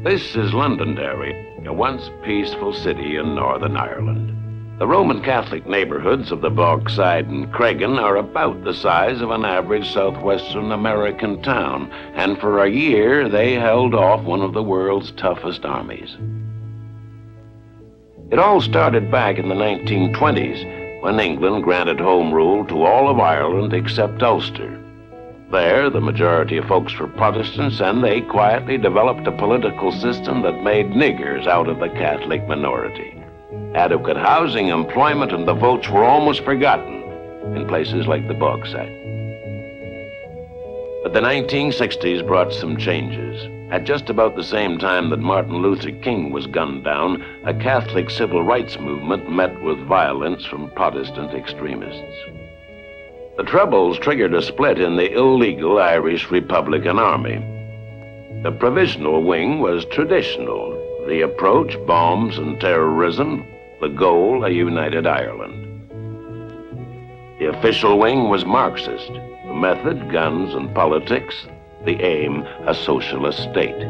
This is Londonderry, a once peaceful city in Northern Ireland. The Roman Catholic neighborhoods of the Bogside and Cregan are about the size of an average southwestern American town, and for a year they held off one of the world's toughest armies. It all started back in the 1920s, when England granted home rule to all of Ireland except Ulster. There, the majority of folks were Protestants, and they quietly developed a political system that made niggers out of the Catholic minority. Adequate housing, employment, and the votes were almost forgotten in places like the Bogside. But the 1960s brought some changes. At just about the same time that Martin Luther King was gunned down, a Catholic civil rights movement met with violence from Protestant extremists. The Troubles triggered a split in the illegal Irish Republican Army. The provisional wing was traditional. The approach, bombs and terrorism. The goal, a united Ireland. The official wing was Marxist. The method, guns and politics. The aim, a socialist state.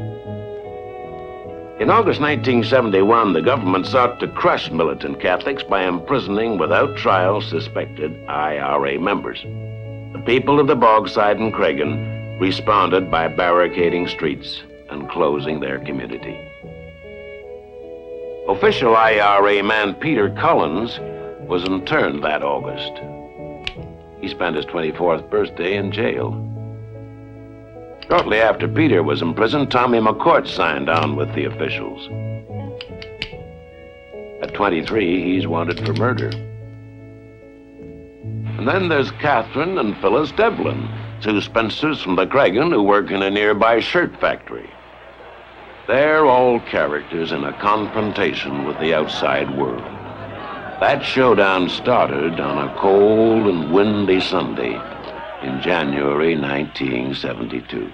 In August 1971, the government sought to crush militant Catholics by imprisoning without trial suspected IRA members. The people of the Bogside and Cregan responded by barricading streets and closing their community. Official IRA man Peter Collins was interned that August. He spent his 24th birthday in jail. Shortly after Peter was imprisoned, Tommy McCourt signed on with the officials. At 23, he's wanted for murder. And then there's Catherine and Phyllis Devlin, two spinsters from the Cregan who work in a nearby shirt factory. They're all characters in a confrontation with the outside world. That showdown started on a cold and windy Sunday in January 1972.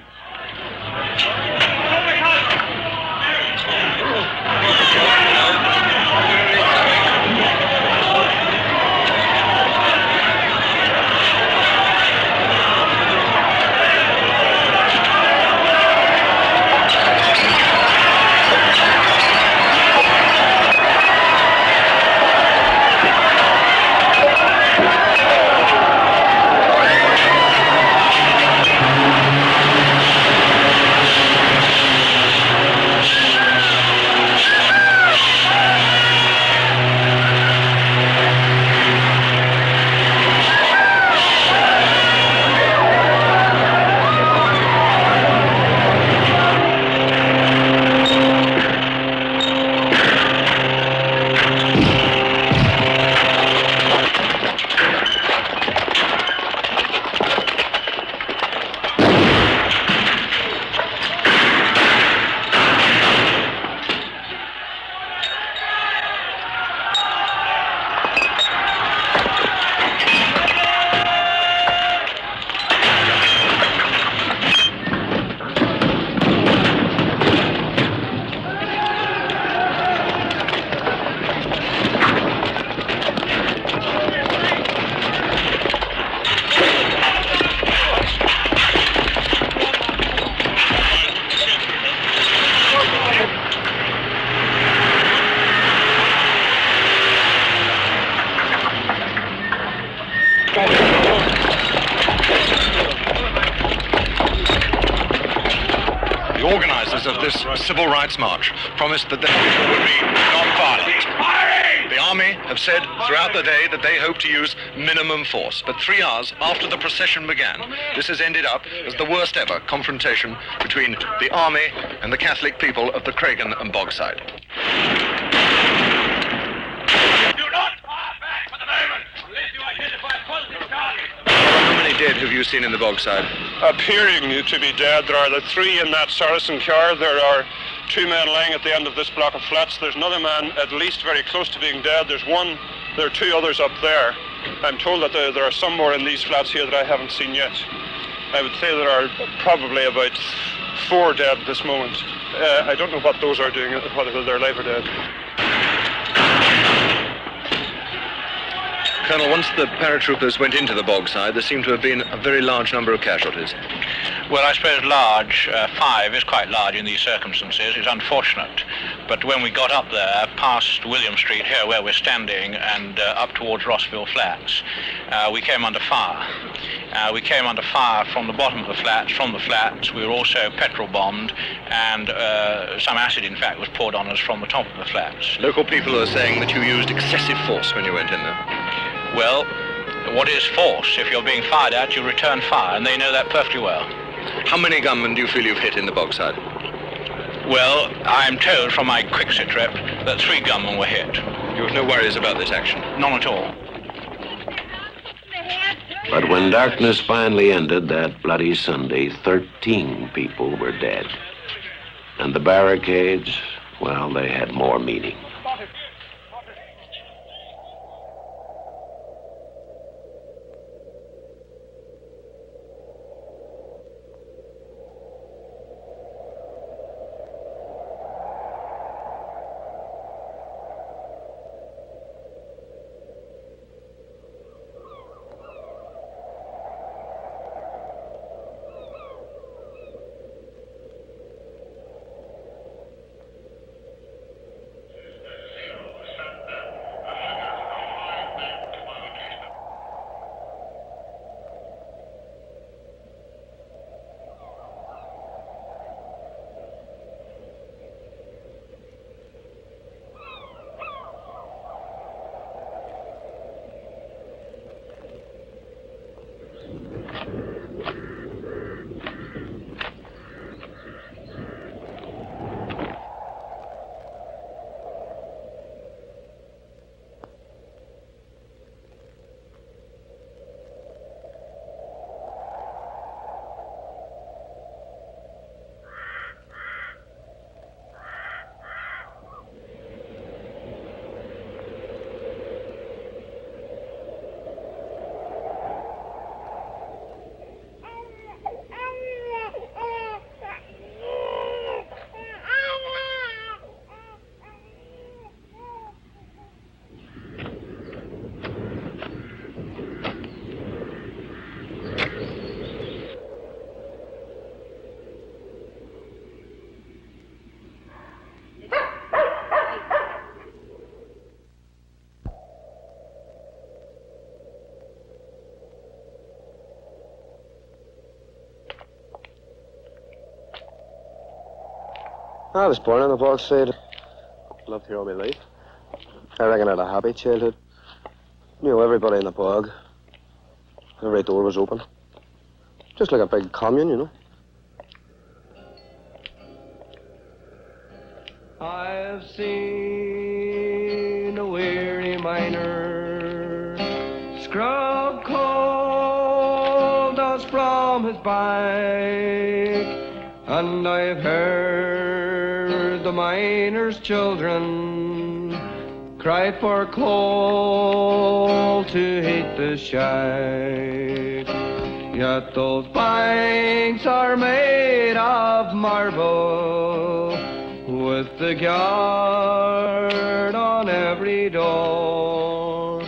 The organizers of this civil rights march promised that they would be non-violent. The army have said throughout the day that they hope to use minimum force, but 3 hours after the procession began, this has ended up as the worst ever confrontation between the army and the Catholic people of the Cregan and Bogside. How many dead have you seen in the Bogside? Appearing to be dead. There are the 3 in that Saracen car. There are 2 men lying at the end of this block of flats. There's another man at least very close to being dead. There are 2 others up there. I'm told that there are some more in these flats here that I haven't seen yet. I would say there are probably about 4 dead at this moment. I don't know what those are doing, whether they're alive or dead. Colonel, once the paratroopers went into the bogside, there seemed to have been a very large number of casualties. Well, I suppose large, 5 is quite large in these circumstances. It's unfortunate. But when we got up there, past William Street here where we're standing, and up towards Rossville Flats, we came under fire. We came under fire from the bottom of the flats, from the flats. We were also petrol bombed, and some acid, in fact, was poured on us from the top of the flats. Local people are saying that you used excessive force when you went in there. Well, what is force? If you're being fired at, you return fire, and they know that perfectly well. How many gunmen do you feel you've hit in the bogside? Well, I'm told from my quick sit rep that 3 gunmen were hit. You have no worries about this action? None at all. But when darkness finally ended that bloody Sunday, 13 people were dead. And the barricades, well, they had more meaning. I was born on the bogside. Lived here all my life. I reckon I had a happy childhood. Knew everybody in the bog. Every door was open. Just like a big commune, you know. I've seen a weary miner scrub coal dust from his bike, and I've heard the miner's children cry for coal to heat the shack. Yet those banks are made of marble, with the guard on every door,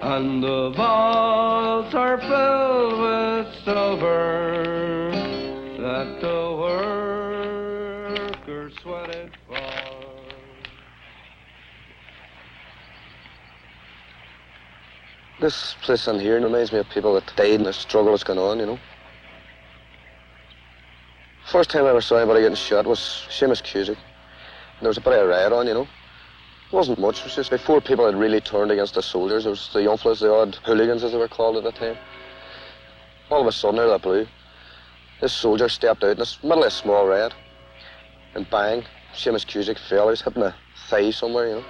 and the vaults are filled with silver that the workers sweated for. This place in here reminds me of people that died and the struggle that's going on, you know. First time I ever saw anybody getting shot was Seamus Cusick. There was a bit of a riot on, you know. It wasn't much, it was just about 4 people had really turned against the soldiers. There was the young fellas, the odd hooligans as they were called at the time. All of a sudden, out of the blue, this soldier stepped out in the middle of a small riot, and bang, Seamus Cusick fell. He was hitting the thigh somewhere, you know.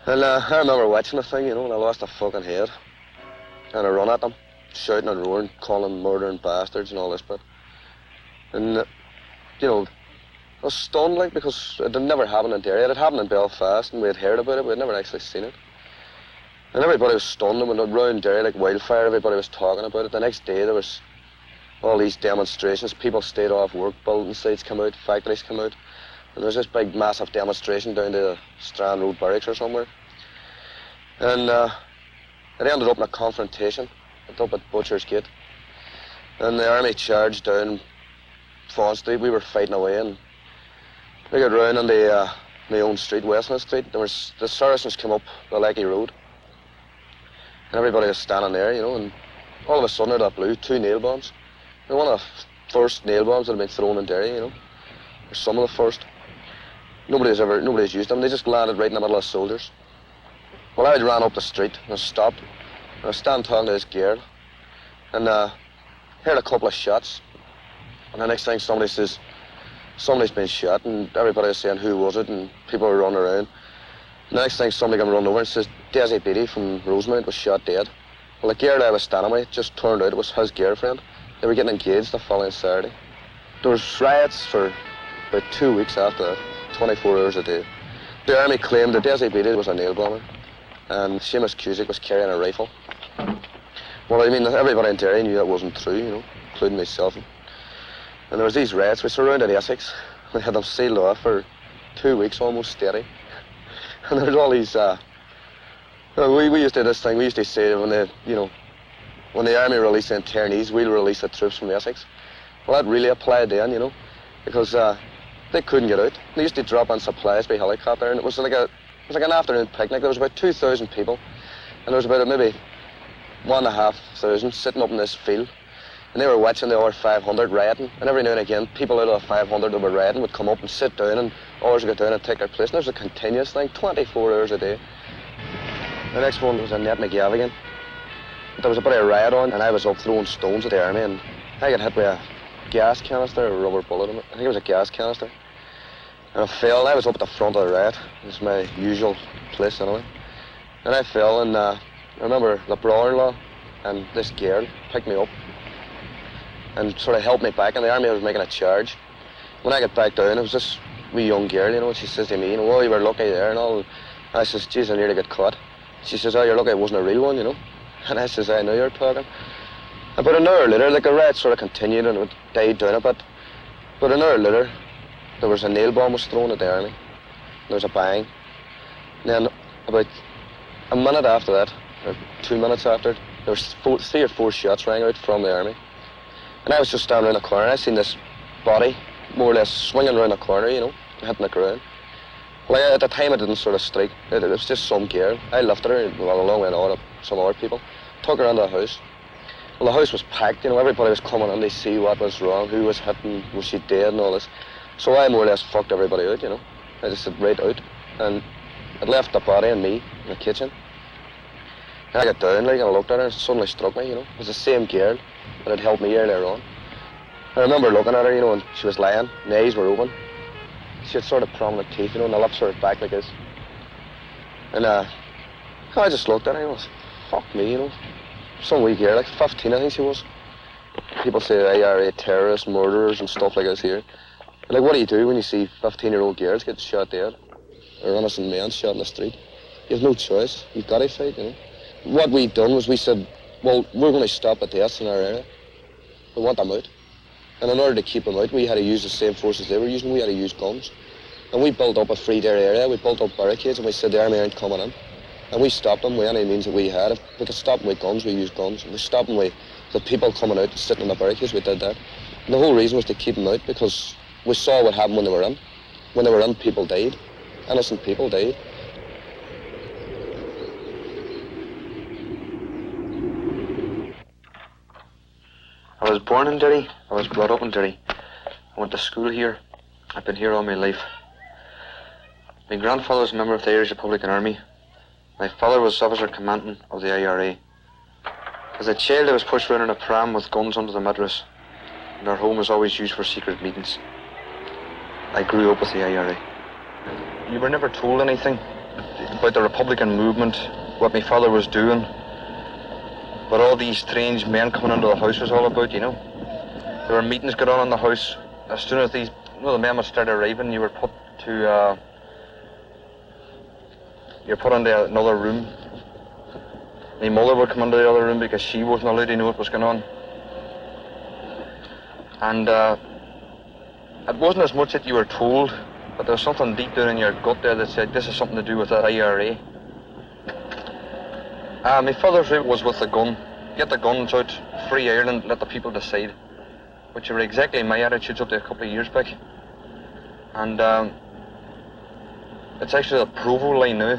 And I remember watching the thing, you know, and I lost a fucking head. And I run at them, shouting and roaring, calling them murdering bastards and all this bit. And, you know, I was stunned, like, because it had never happened in Derry. It had happened in Belfast, and we had heard about it, but we'd never actually seen it. And everybody was stunned, and when around Derry, like wildfire, everybody was talking about it. The next day, there was all these demonstrations. People stayed off work, building sites come out, factories come out. And there was this big, massive demonstration down to the Strand Road Barracks or somewhere. And It ended up in a confrontation up at Butcher's Gate. And the army charged down Fawn Street. We were fighting away, and they got round on my own street, Westland Street. The Saracens came up the Lecky Road. And everybody was standing there, you know, and all of a sudden out of the blue, 2 nail bombs. They're one of the first nail bombs that had been thrown in Derry, you know. Or some of the first. Nobody's used them. They just landed right in the middle of the soldiers. Well, I ran up the street and I stopped. And I was standing talking to this girl. And heard a couple of shots. And the next thing somebody says, somebody's been shot, and everybody was saying who was it, and people were running around. The next thing somebody came running over and says Desi Beatty from Rosemount was shot dead. Well, the girl I was standing with just turned out it was his girlfriend. They were getting engaged the following Saturday. There was riots for about 2 weeks after that, 24 hours a day. The army claimed that Desi Beatty was a nail bomber and Seamus Cusick was carrying a rifle. Well, I mean, everybody in Derry knew that wasn't true, you know, including myself. And there was these riots. We surrounded Essex. We had them sealed off for 2 weeks, almost steady. And there was all these, we used to do this thing. We used to say when the army released the internees, we'll release the troops from Essex. Well, that really applied then, you know, because they couldn't get out. They used to drop on supplies by helicopter, and it was like an afternoon picnic. There was about 2,000 people, and there was about maybe 1,500 sitting up in this field. And they were watching the other 500 rioting, and every now and again, people out of the 500 that were rioting would come up and sit down, and others would go down and take their place. And there was a continuous thing, 24 hours a day. The next one was in Net McGavigan. There was a bit of a riot on, and I was up throwing stones at the army, and I got hit with a gas canister, a rubber bullet in it. I think it was a gas canister. And I fell, and I was up at the front of the riot. It's my usual place anyway. And I fell, and I remember the brother-in-law and this girl picked me up and sort of helped me back, and the army was making a charge. When I got back down, it was this wee young girl, you know, and she says to me, you know, oh, you were lucky there and all. And I says, geez, I nearly got caught. She says, oh, you're lucky it wasn't a real one, you know. And I says, I know you're talking. About an hour later, like the riot sort of continued and it died down a bit. But an hour later, there was a nail bomb was thrown at the army. There was a bang. And then about a minute after that, or 2 minutes after, there was 3 or 4 shots rang out from the army. And I was just standing around the corner, and I seen this body, more or less swinging around the corner, you know, hitting the ground. Well, at the time it didn't sort of strike. It was just some girl. I lifted her along with some other people, took her into the house. Well, the house was packed, you know, everybody was coming in to see what was wrong, who was hitting, was she dead and all this. So I more or less fucked everybody out, you know. I just said right out. And it left the body and me in the kitchen. And I got down, like, and I looked at her, and it suddenly struck me, you know. It was the same girl that had helped me earlier on. I remember looking at her, you know, and she was lying, and the eyes were open. She had sort of prominent teeth, you know, and the lips were back like this. And I just looked at her, and I was, fuck me, you know. Some wee girl, like 15, I think she was. People say IRA terrorists, murderers, and stuff like this here. Like, what do you do when you see 15-year-old girls get shot dead? Or innocent men shot in the street? You have no choice. You've got to fight, you know. What we done was we said, well, we're going to stop the deaths in our area. We want them out. And in order to keep them out, we had to use the same forces they were using. We had to use guns. And we built up a free Derry area. We built up barricades, and we said the army aren't coming in. And we stopped them with any means that we had. If we could stop them with guns, we used guns. If we stopped them with the people coming out, sitting in the barricades, we did that. And the whole reason was to keep them out, because we saw what happened when they were in. When they were in, people died. Innocent people died. I was born in Derry. I was brought up in Derry. I went to school here. I've been here all my life. My grandfather was a member of the Irish Republican Army. My father was officer commandant of the IRA. As a child, I was pushed around in a pram with guns under the mattress, and our home was always used for secret meetings. I grew up with the IRA. You were never told anything about the Republican movement, what my father was doing, what all these strange men coming into the house was all about, you know. There were meetings going on in the house. As soon as the men would start arriving, you were put to, you're put into another room. My mother would come into the other room because she wasn't allowed to know what was going on. And it wasn't as much that you were told, but there was something deep down in your gut there that said, this is something to do with the IRA. My father's route was with the gun. Get the guns out, free Ireland, let the people decide. Which were exactly my attitudes up to a couple of years back. And it's actually the Provo line now.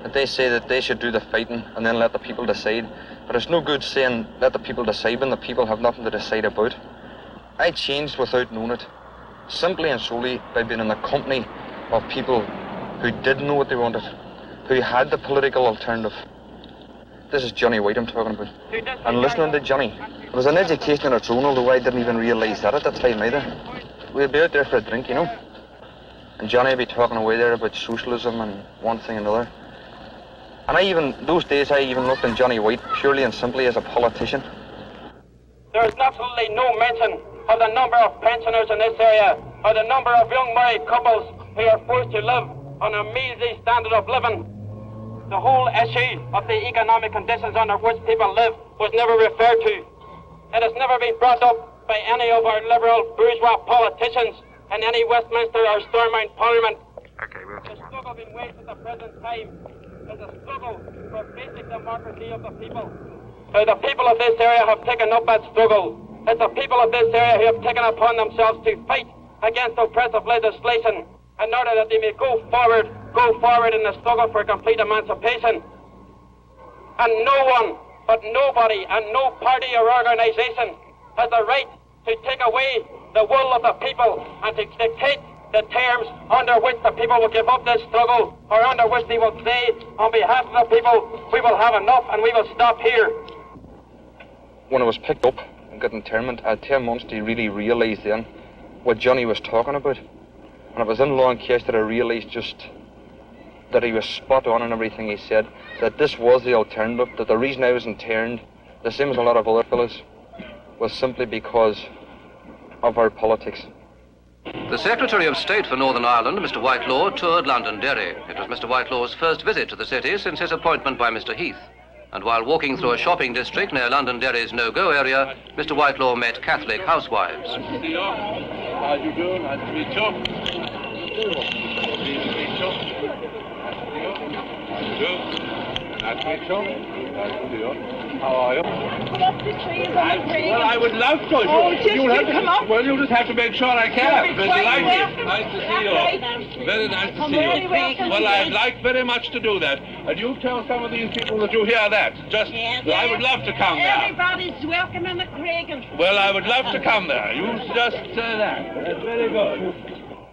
That they say that they should do the fighting and then let the people decide. But it's no good saying let the people decide when the people have nothing to decide about. I changed without knowing it. Simply and solely by being in the company of people who did know what they wanted, who had the political alternative. This is Johnny White I'm talking about. And listening to Johnny, it was an education in its own, although I didn't even realise that at the time either. We'd be out there for a drink, you know. And Johnny would be talking away there about socialism and one thing and another. And those days I even looked at Johnny White purely and simply as a politician. There's absolutely no mention of the number of pensioners in this area, or the number of young married couples who are forced to live on a measly standard of living. The whole issue of the economic conditions under which people live was never referred to. It has never been brought up by any of our liberal bourgeois politicians in any Westminster or Stormont Parliament. The struggle being waged at the present time is a struggle for basic democracy of the people. The people of this area have taken up that struggle. It's the people of this area who have taken upon themselves to fight against oppressive legislation in order that they may go forward in the struggle for complete emancipation. And no one, but nobody, and no party or organisation has the right to take away the will of the people and to dictate the terms under which the people will give up this struggle, or under which they will say, on behalf of the people, we will have enough and we will stop here. When I was picked up and got internment, I had 10 months to really realise then what Johnny was talking about. And it was in long case that I realised just that he was spot on in everything he said, that this was the alternative, that the reason I was interned, the same as a lot of other fellas, was simply because of our politics. The Secretary of State for Northern Ireland, Mr. Whitelaw, toured Londonderry. It was Mr. Whitelaw's first visit to the city since his appointment by Mr. Heath. And while walking through a shopping district near Londonderry's no-go area, Mr. Whitelaw met Catholic housewives. Nice to see you. How do you do? Nice to meet you. Nice to meet you. Nice to meet you. Nice to meet you. How are you? Come up the trees on the green. Well, I would love to. Oh, you'll just have to make sure I can. Very Delighted. Nice to see you. Very nice to see you. Well, I'd like very much to do that. And you tell some of these people that you hear that. I would love to come there. Everybody's welcome in the Craig. Well, I would love to come there. You just say that. That's very good.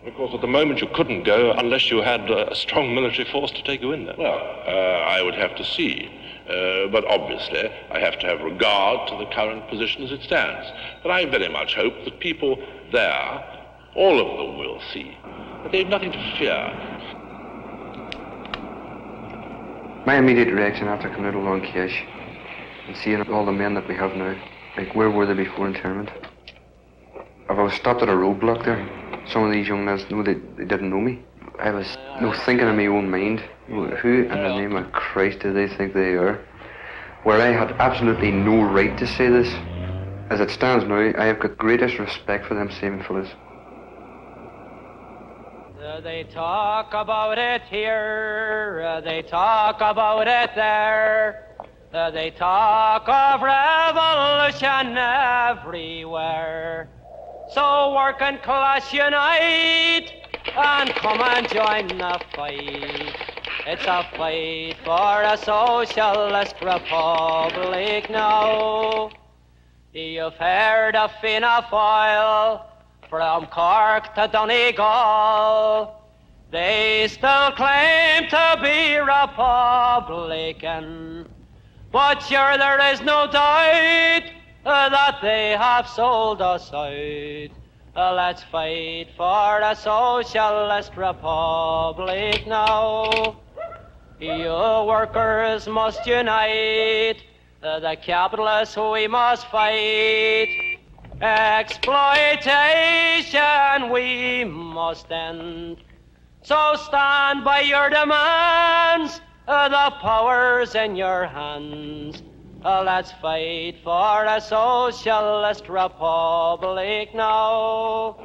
Of course, at the moment you couldn't go unless you had a strong military force to take you in there. Well, I would have to see. But obviously, I have to have regard to the current position as it stands. But I very much hope that people there, all of them will see, that they've nothing to fear. My immediate reaction after coming out of Long Cash and seeing all the men that we have now, like where were they before internment? If I was stopped at a roadblock there, some of these young lads knew they didn't know me. I was thinking in my own mind, who in the name of Christ do they think they are? Where I had absolutely no right to say this. As it stands now, I have got greatest respect for them same fellas. They talk about it here, they talk about it there, they talk of revolution everywhere. So working class unite and come and join the fight. It's a fight for a socialist republic now. You've heard of Fianna Fáil from Cork to Donegal. They still claim to be Republican, but sure there is no doubt that they have sold us out. Let's fight for a socialist republic now. You workers must unite, the capitalists we must fight. Exploitation we must end. So stand by your demands, the power's in your hands. Let's fight for a socialist republic now.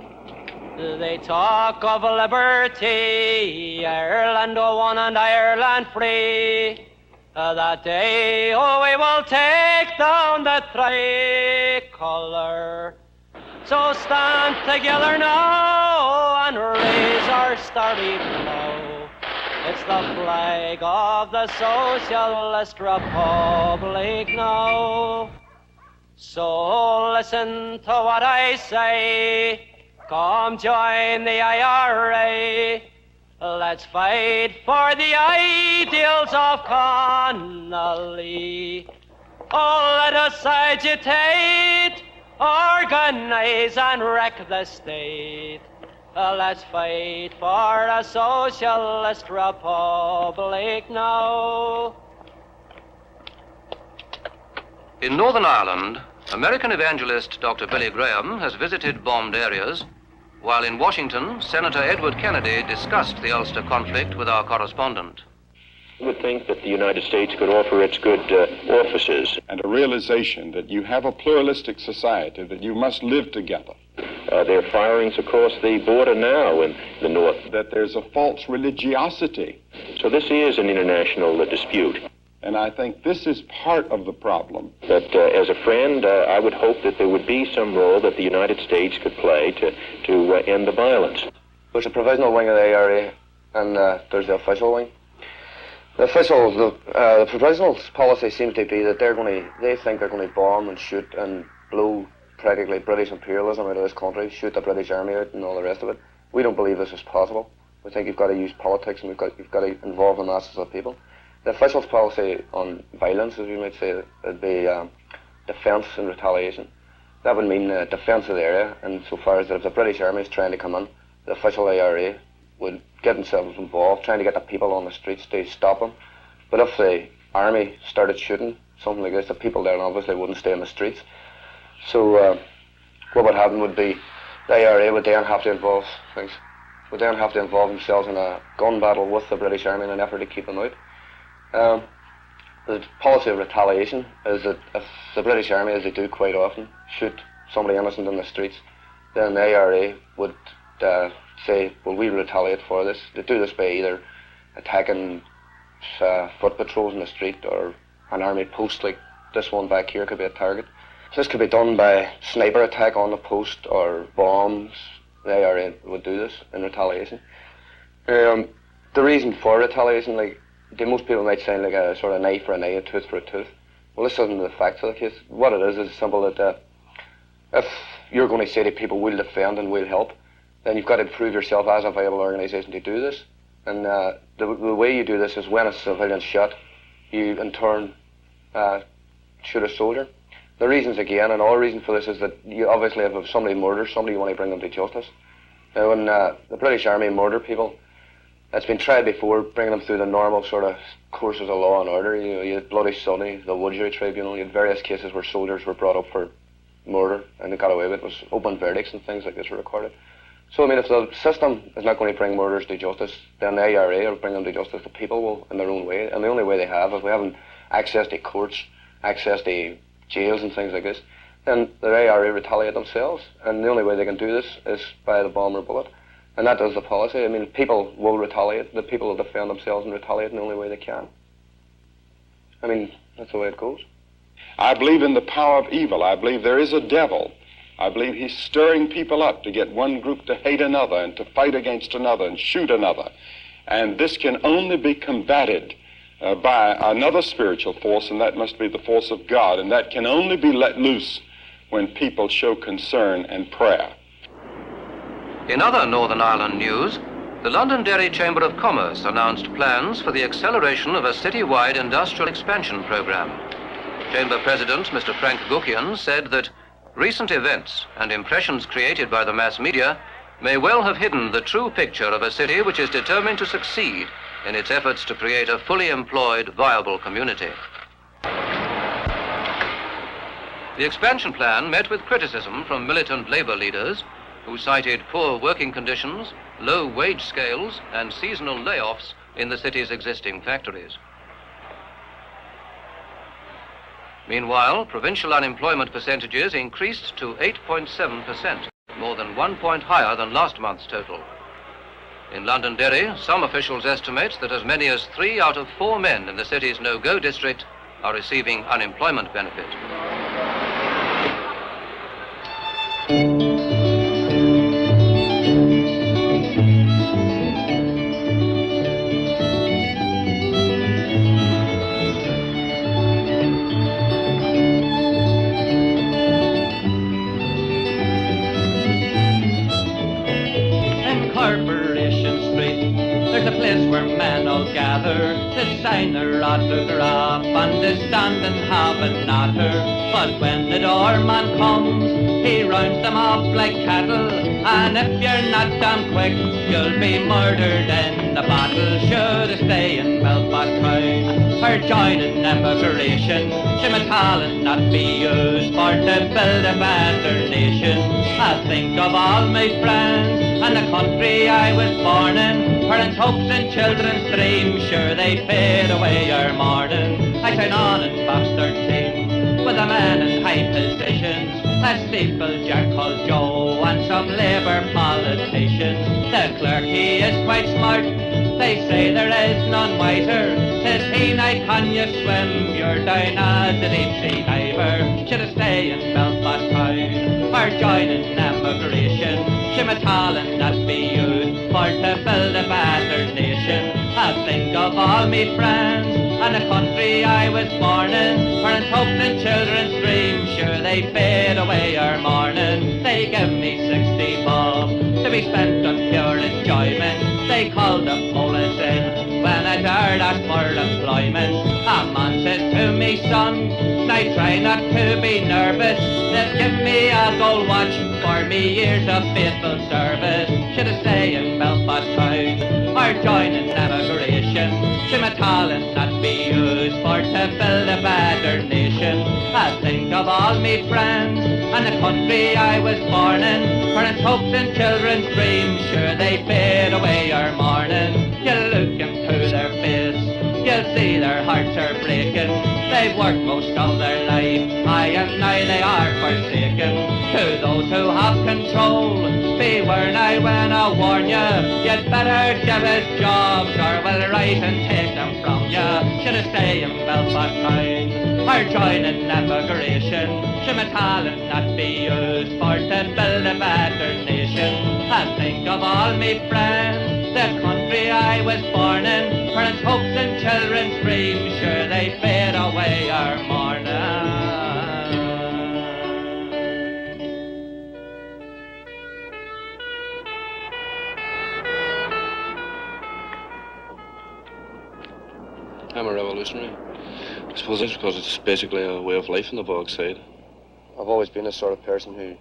They talk of liberty, Ireland one and Ireland free. That day, oh, we will take down the tricolour. So stand together now and raise our starry blow. It's the flag of the Socialist Republic now. So listen to what I say. Come join the IRA. Let's fight for the ideals of Connolly. Oh, let us agitate, organize and wreck the state. Let's fight for a socialist republic now. In Northern Ireland, American evangelist Dr. Billy Graham has visited bombed areas, while in Washington, Senator Edward Kennedy discussed the Ulster conflict with our correspondent. I would think that the United States could offer its good offices. And a realization that you have a pluralistic society, that you must live together. There are firings across the border now in the north. That there's a false religiosity. So this is an international dispute. And I think this is part of the problem. But as a friend, I would hope that there would be some role that the United States could play to end the violence. There's a provisional wing of the ARA, and there's the official wing. The provisional policy seems to be that they think they're going to bomb and shoot and blow practically British imperialism out of this country, shoot the British army out and all the rest of it. We don't believe this is possible. We think you've got to use politics and you've got to involve the masses of people. The official's policy on violence, as you might say, would be defence and retaliation. That would mean defence of the area, and so far as that if the British army is trying to come in, the official ARA would get themselves involved, trying to get the people on the streets to stop them. But if the army started shooting, something like this, the people there obviously wouldn't stay in the streets. So what would happen would be the ARA would then have to involve themselves in a gun battle with the British army in an effort to keep them out. The policy of retaliation is that if the British army, as they do quite often, shoot somebody innocent in the streets, then the ARA would say, well, we retaliate for this. They do this by either attacking foot patrols in the street or an army post like this one back here could be a target. So this could be done by sniper attack on the post or bombs. The ARA would do this in retaliation. The reason for retaliation, most people might sound like a sort of an eye for an eye, a tooth for a tooth. Well, this isn't the facts of the case. What it is simple that if you're going to say to people, we'll defend and we'll help, then you've got to prove yourself as a viable organisation to do this. And the way you do this is when a civilian's shot, you in turn shoot a soldier. The reasons again, and all reason for this is that you obviously if somebody murders somebody, you want to bring them to justice. Now when the British Army murder people, it's been tried before, bringing them through the normal sort of courses of law and order. You had Bloody Sunday, the Woodbury Tribunal, you had various cases where soldiers were brought up for murder and they got away with it. It was open verdicts and things like this were recorded. So, I mean, if the system is not going to bring murderers to justice, then the IRA will bring them to justice. The people will in their own way. And the only way they have, if we haven't access to courts, access to jails and things like this, then the IRA retaliate themselves. And the only way they can do this is by the bomb or bullet. And that is the policy. I mean, people will retaliate. The people will defend themselves and retaliate in the only way they can. I mean, that's the way it goes. I believe in the power of evil. I believe there is a devil. I believe he's stirring people up to get one group to hate another and to fight against another and shoot another. And this can only be combated by another spiritual force, and that must be the force of God. And that can only be let loose when people show concern and prayer. In other Northern Ireland news, the Londonderry Chamber of Commerce announced plans for the acceleration of a city-wide industrial expansion program. Chamber President Mr. Frank Gukian said that recent events and impressions created by the mass media may well have hidden the true picture of a city which is determined to succeed in its efforts to create a fully employed, viable community. The expansion plan met with criticism from militant labour leaders who cited poor working conditions, low wage scales and seasonal layoffs in the city's existing factories. Meanwhile, provincial unemployment percentages increased to 8.7%, more than 1 point higher than last month's total. In Londonderry, some officials estimate that as many as 3 out of 4 men in the city's no-go district are receiving unemployment benefit. There's a place where men all gather to sign their autograph and to stand and have a natter. But when the doorman comes, he rounds them up like cattle, and if you're not damn quick, you'll be murdered in the battle. Should I stay in Belfast town or join in emigration? Should my talent not be used for to build a better nation? I think of all my friends and the country I was born in, parents' hopes and children's dreams, sure they fade away ere morning. I sign on in box 13 with a man in high positions, a steeplejack called Joe and some Labour politicians. The clerk, he is quite smart, they say there is none wiser. Says he, night can you swim, you're down as a deep-sea diver. Should I stay in Belfast town or join in emigration? Should my talent not be used for to build a better nation? I think of all me friends and the country I was born in, parents' hopes and children's dreams, sure they fade away ere morning. They give me 60 bob to be spent on pure enjoyment. They called the police in when I dared ask for employment. A man says to me, son, I try not to be nervous. They'll give me a gold watch for me years of faithful service. Should I stay in Belfast town or join in emigration? Should my talent not be used for to build a better nation? I think of all me friends and the country I was born in, parents' hopes and children's dreams, sure they fade away ere morning. You look into their face, you'll see their hearts are breaking. They've worked most of their life, aye, and now they are forsaken. To those who have control, beware now when I warn you. You'd better give us jobs or we'll rise and take them from you. Should I stay in Belfast town or join in emigration? Should my talent not be used for to build a better nation? I think of all me friends, the country I was born in, parents' hopes and children's dreams, sure they fade away ere morning. I'm a revolutionary. I suppose it's because it's basically a way of life in the Bogside. I've always been the sort of person who,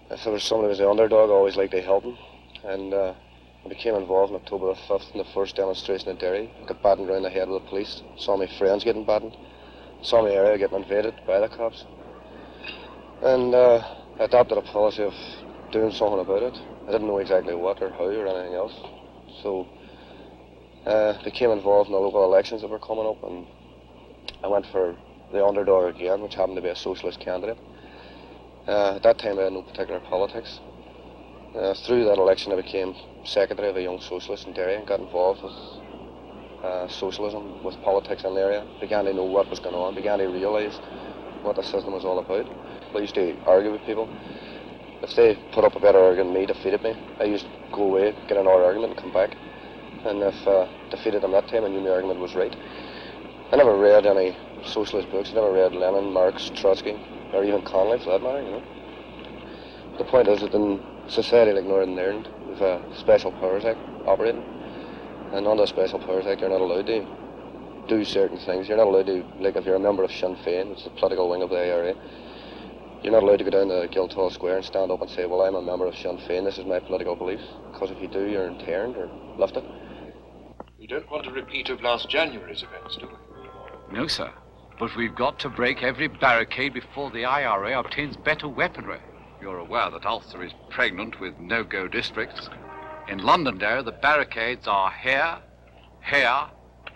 if there was someone who was the underdog, I always liked to help him. And I became involved on October the 5th in the first demonstration in Derry. I got battened around the head with the police, saw my friends getting battened, saw my area getting invaded by the cops. And I adopted a policy of doing something about it. I didn't know exactly what or how or anything else. So became involved in the local elections that were coming up, and I went for the underdog again, which happened to be a socialist candidate. At that time I had no particular politics. Through that election I became secretary of a young socialist in Derry and got involved with socialism, with politics in the area. Began to know what was going on, began to realise what the system was all about. I used to argue with people. If they put up a better argument than me, defeated me, I used to go away, get another argument and come back. And if defeated them that time, I knew my argument was right. I never read any socialist books. I never read Lenin, Marx, Trotsky, or even Connolly for that matter, you know. The point is that in society like Northern Ireland, we've a Special Powers Act operating. And under the Special Powers Act, you're not allowed to do certain things. You're not allowed to, like if you're a member of Sinn Féin, which is the political wing of the IRA, you're not allowed to go down to Guildhall Square and stand up and say, well, I'm a member of Sinn Féin, this is my political beliefs. Because if you do, you're interned or lifted. We don't want a repeat of last January's events, do we? No, sir. But we've got to break every barricade before the IRA obtains better weaponry. You're aware that Ulster is pregnant with no-go districts. In Londonderry, the barricades are here, here,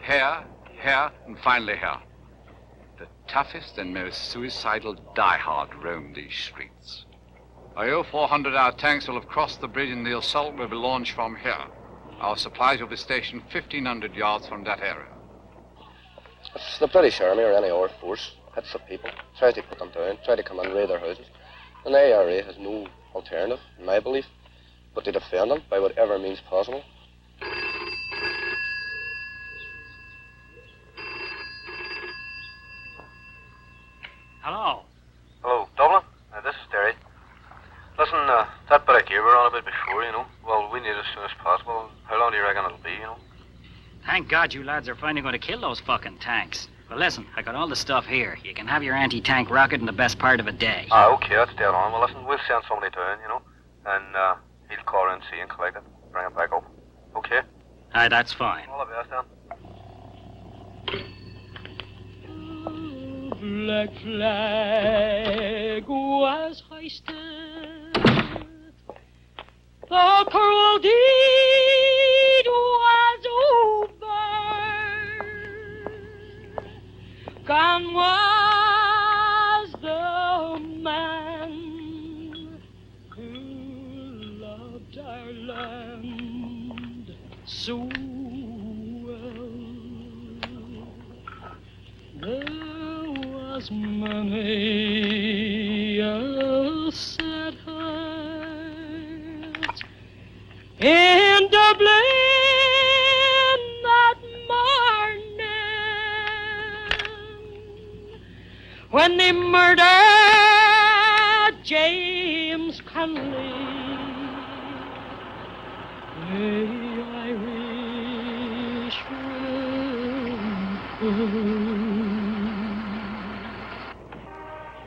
here, here, and finally here. The toughest and most suicidal diehard roam these streets. By 0400, our tanks will have crossed the bridge and the assault will be launched from here. Our supplies will be stationed 1,500 yards from that area. If the British Army or any other force hits the people, tries to put them down, try to come and raid their houses, then the IRA has no alternative, in my belief, but to defend them by whatever means possible. Hello. Hello, Dublin. This is Derry. Listen, that bit of gear we're on about before, you know, well, we need it as soon as possible. How long do you reckon it'll be, you know? Thank God you lads are finally going to kill those fucking tanks. Well, listen, I got all the stuff here. You can have your anti-tank rocket in the best part of a day. Okay, that's dead on. Well, listen, we'll send somebody down, you know, and he'll call RNC and collect it, bring it back up. Okay? Aye, that's fine. All the best, then. Black flag was hoisted. The cruel deed was over. Gone was the man who loved our land so well. There was many a sad heart in Dublin that morning when they murdered James Connolly. The Irish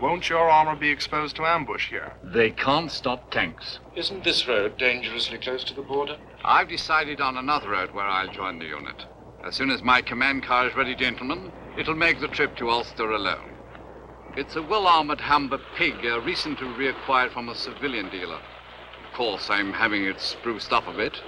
Won't your armor be exposed to ambush here? They can't stop tanks. Isn't this road dangerously close to the border? I've decided on another road where I'll join the unit. As soon as my command car is ready, gentlemen, it'll make the trip to Ulster alone. It's a well-armored Humber pig, recently reacquired from a civilian dealer. Of course, I'm having it spruced up a bit.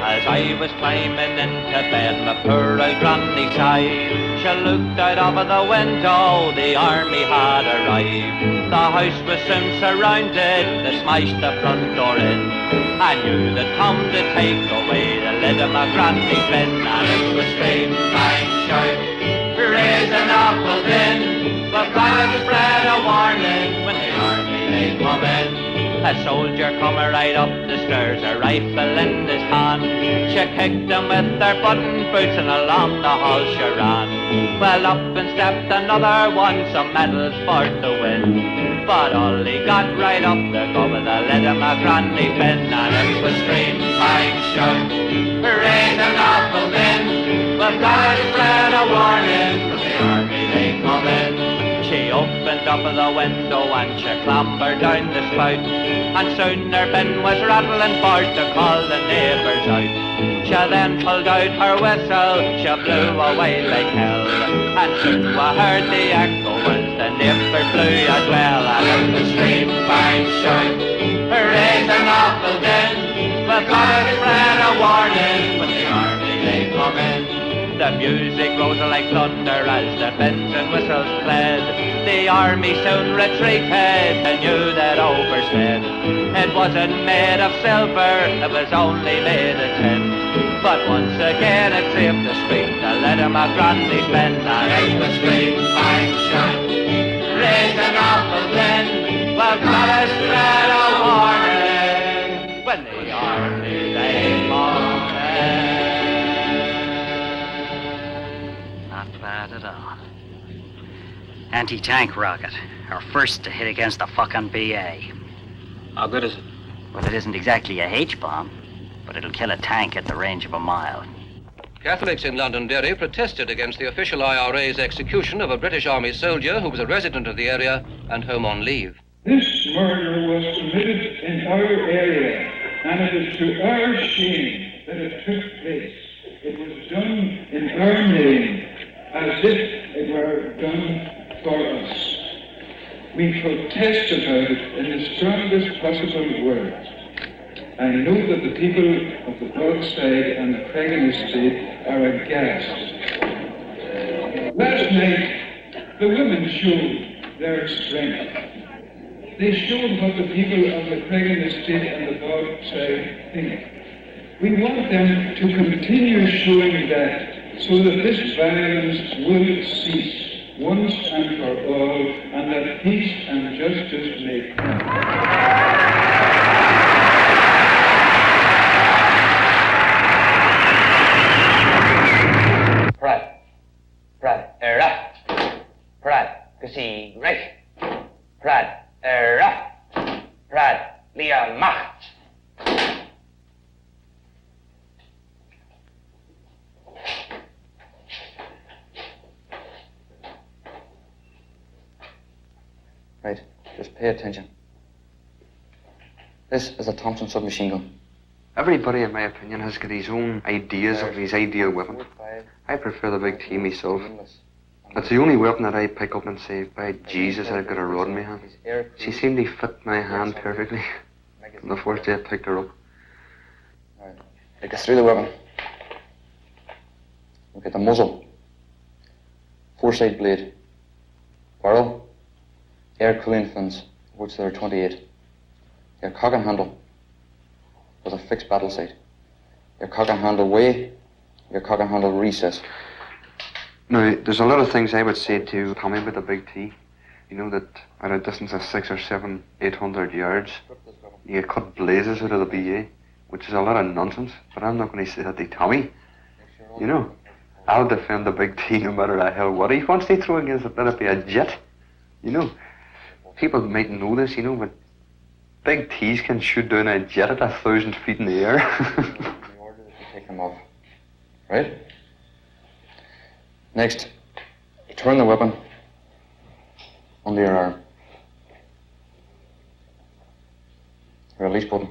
As I was climbing into bed, my poor old granny sighed. She looked out of the window, the army had arrived. The house was soon surrounded, they smashed the front door in. I knew they'd come to take away the lid of my granny's bed. And it was scream, bang, shout, raise an apple din. But God spread a warning when the army they come in. A soldier come right up the stairs, a rifle in his hand. She kicked him with their button boots and along the hall she ran. Well, up and stepped another one, some medals for to win. But all he got right up the go with the lid of my granny's bin. And it was scream, bang, shout, raise an apple bin. But God spread a warning from the army they come in. She opened up the window and she clambered down the spout. And soon her bin was rattling for to call the neighbours out. She then pulled out her whistle, she blew away like hell. And soon we heard the echo as the neighbours blew as well. And it was scream, bang, shout, raise an apple din. We've got to spread a warning when the army they come in. The music rose like thunder as the bins and whistles played. The army soon retreated, they knew they'd overstayed. It wasn't made of silver, it was only made of tin. But once again it saved the street, the lid of my granny's bin. And it was scream, bang, shout, raise an apple din. Well, gotta spread a warning when the army they come in. Bad at all. Anti-tank rocket. Our first to hit against the fucking BA. How good is it? Well, it isn't exactly a H-bomb, but it'll kill a tank at the range of a mile. Catholics in Londonderry protested against the official IRA's execution of a British Army soldier who was a resident of the area and home on leave. This murder was committed in our area, and it is to our shame that it took place. It was done in our name, as if it were done for us. We protest about it in the strongest possible words. I know that the people of the Broadside and the Cregan estate are aghast. Last night, The women showed their strength. They showed what the people of the Cregan estate and the Bogside think. We want them to continue showing that, so that this violence will cease once and for all, and that peace and justice may come. Gesi Recht, Prad, Prad, Lia Macht. Right, just pay attention. This is a Thompson submachine gun. Everybody, in my opinion, has got his own ideas of his ideal weapon. I prefer the big T myself. It's the only weapon that I pick up and say, by Jesus, I've got a rod in my hand. She seemed to fit my hand perfectly from the first day I picked her up. Right. Take us through the weapon. Look at the muzzle. 4-side blade. Barrel. Air cooling fins, which there are 28. Your cock and handle with a fixed battle sight. Your cock and handle way, your cock and handle recess. Now, there's a lot of things I would say to Tommy about the big T. You know that at a distance of 600 or 700, 800 yards, you cut blazes out of the BA, which is a lot of nonsense, but I'm not going to say that to Tommy. You know, I'll defend the big T no matter the hell what he wants to throw against it, let it be a jet. You know, people mightn't know this, you know, but big T's can shoot down a jet at 1,000 feet in the air. In order to take them off, right? Next, turn the weapon under your arm. Release button.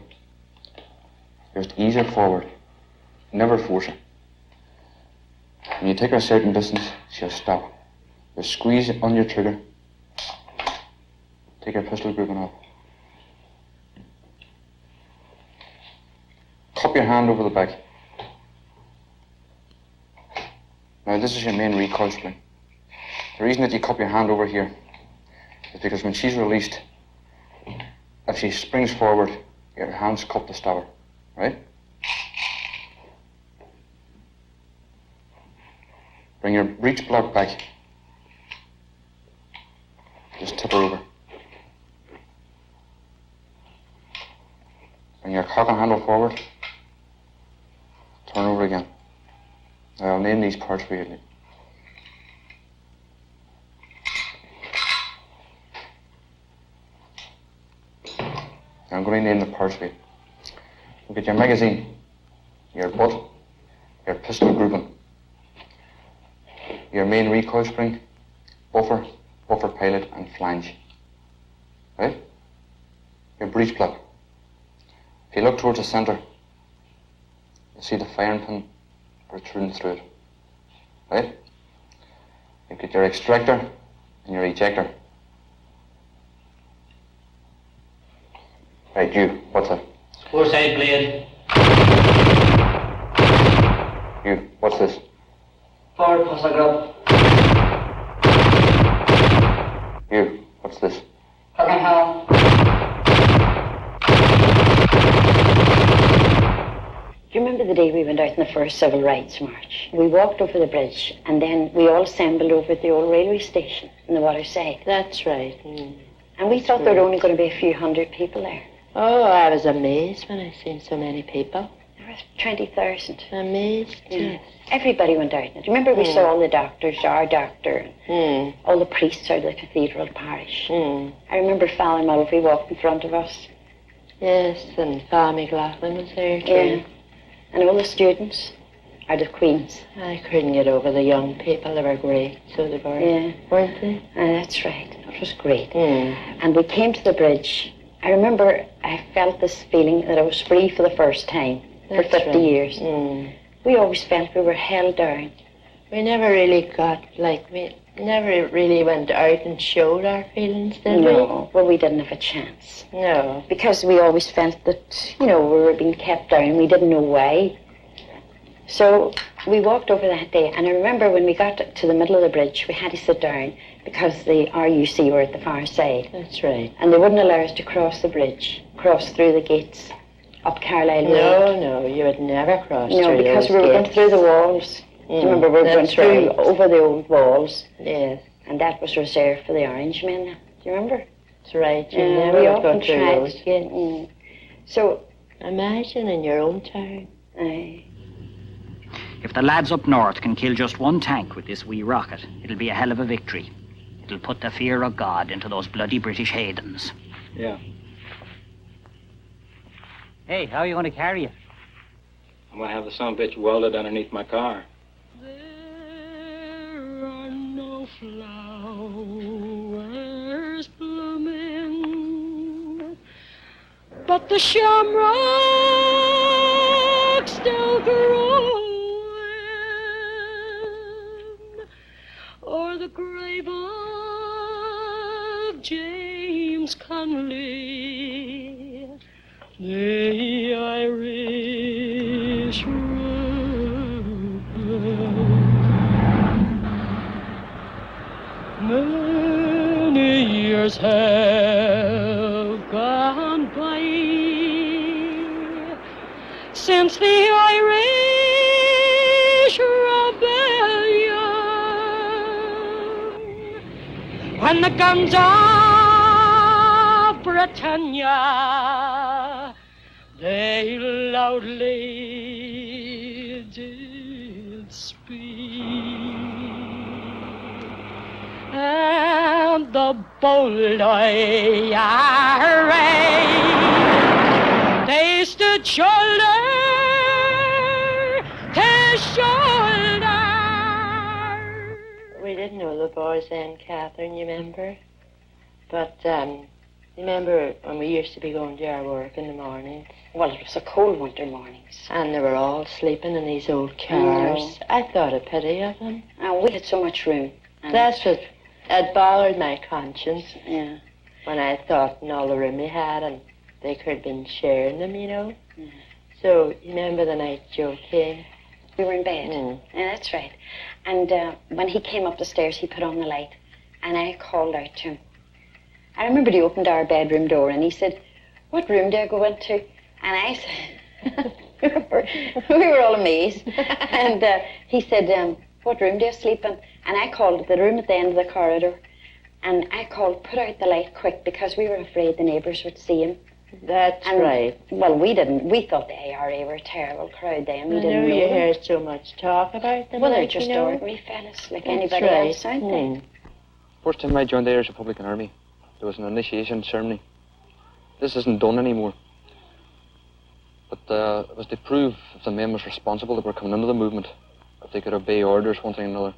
Just ease it forward. Never force it. When you take her a certain distance, she'll stop. Just squeeze on your trigger. Take your pistol grouping off. Cup your hand over the back. Now this is your main recoil spring. The reason that you cup your hand over here is because when she's released, if she springs forward, your hand's cupped to stop her, right? Bring your breech block back. Just tip her over. Bring your cock and handle forward. Turn over again. Now I'll name these parts for you. I'm going to name the parts for you. Look at your magazine, your butt, your pistol grouping, your main recoil spring, buffer, buffer pilot, and flange. Right? Your breech block. If you look towards the centre, you'll see the firing pin protruding through it. Right? You get your extractor and your ejector. Right, you, what's that? 4-side blade. You, what's this? Forward puzzle grub. You, what's this? Cock and handle. Do you remember the day we went out in the first Civil Rights March? We walked over the bridge and then we all assembled over at the old railway station in the waterside. That's right. Mm. And we thought there were only going to be a few hundred people there. Oh, I was amazed when I seen so many people. There were 20,000. Amazed, yes. Everybody went out. Do you remember we saw all the doctors, our doctor, all the priests out of the cathedral parish? I remember Father Mulvey walked in front of us. Yes, and Father McLaughlin was there too. Yeah. And all the students out of Queen's. I couldn't get over the young people. They were great, so they were. Yeah. Weren't they? That's right. It was great. And we came to the bridge. I remember I felt this feeling that I was free for the first time for 50 years. We always felt we were held down. We never really we never really went out and showed our feelings, did we? No, well, we didn't have a chance. No. Because we always felt that, we were being kept down. We didn't know why. So we walked over that day, and I remember when we got to the middle of the bridge, we had to sit down because the RUC were at the far side. That's right. And they wouldn't allow us to cross the bridge, cross through the gates, up Carlisle Road. No, you would never cross No, through because those we were going gates. through the walls. Do you remember we were going that's through right. over the old walls? Yes. And that was reserved for the Orange men. Do you remember? That's right. You Yeah, never we would go often through tried. those gates. So, imagine in your own town. Aye. If the lads up north can kill just one tank with this wee rocket, it'll be a hell of a victory. It'll put the fear of God into those bloody British Haydens. Yeah. Hey, how are you going to carry it? I'm going to have the son bitch welded underneath my car. There are no flowers blooming, but the shamrock still growing, or the grave of James Connolly, the Irish many years have gone by since the Irish rebellion, when the guns of Britannia they loudly did speak. And the bold IRA, they stood shoulder to shoulder. We didn't know the boys then, Catherine, you remember? But, you remember when we used to be going to our work in the mornings? Well, it was a cold winter mornings. And they were all sleeping in these old cars. I thought a pity of them. And we had so much room. That's what had bothered my conscience. Yeah. When I thought in all the room they had and they could have been sharing them, you know. Yeah. So, you remember the night Joe came? We were in bed. Yeah, that's right. And when he came up the stairs, he put on the light. And I called out to him. I remember he opened our bedroom door and he said, "What room do I go into?" And I said, we were all amazed. And he said, "What room do you sleep in?" And I called the room at the end of the corridor. And I called, "Put out the light quick," because we were afraid the neighbours would see him. That's right. Well, we didn't. We thought the ARA were a terrible crowd then. We didn't know you them. heard so much talk about them. Well, they're like, just you know. ordinary fellas like That's anybody right. else, aren't they? First time I joined the Irish Republican Army, there was an initiation ceremony. This isn't done anymore. But it was to prove if the men was responsible that were coming into the movement, if they could obey orders, one thing or another.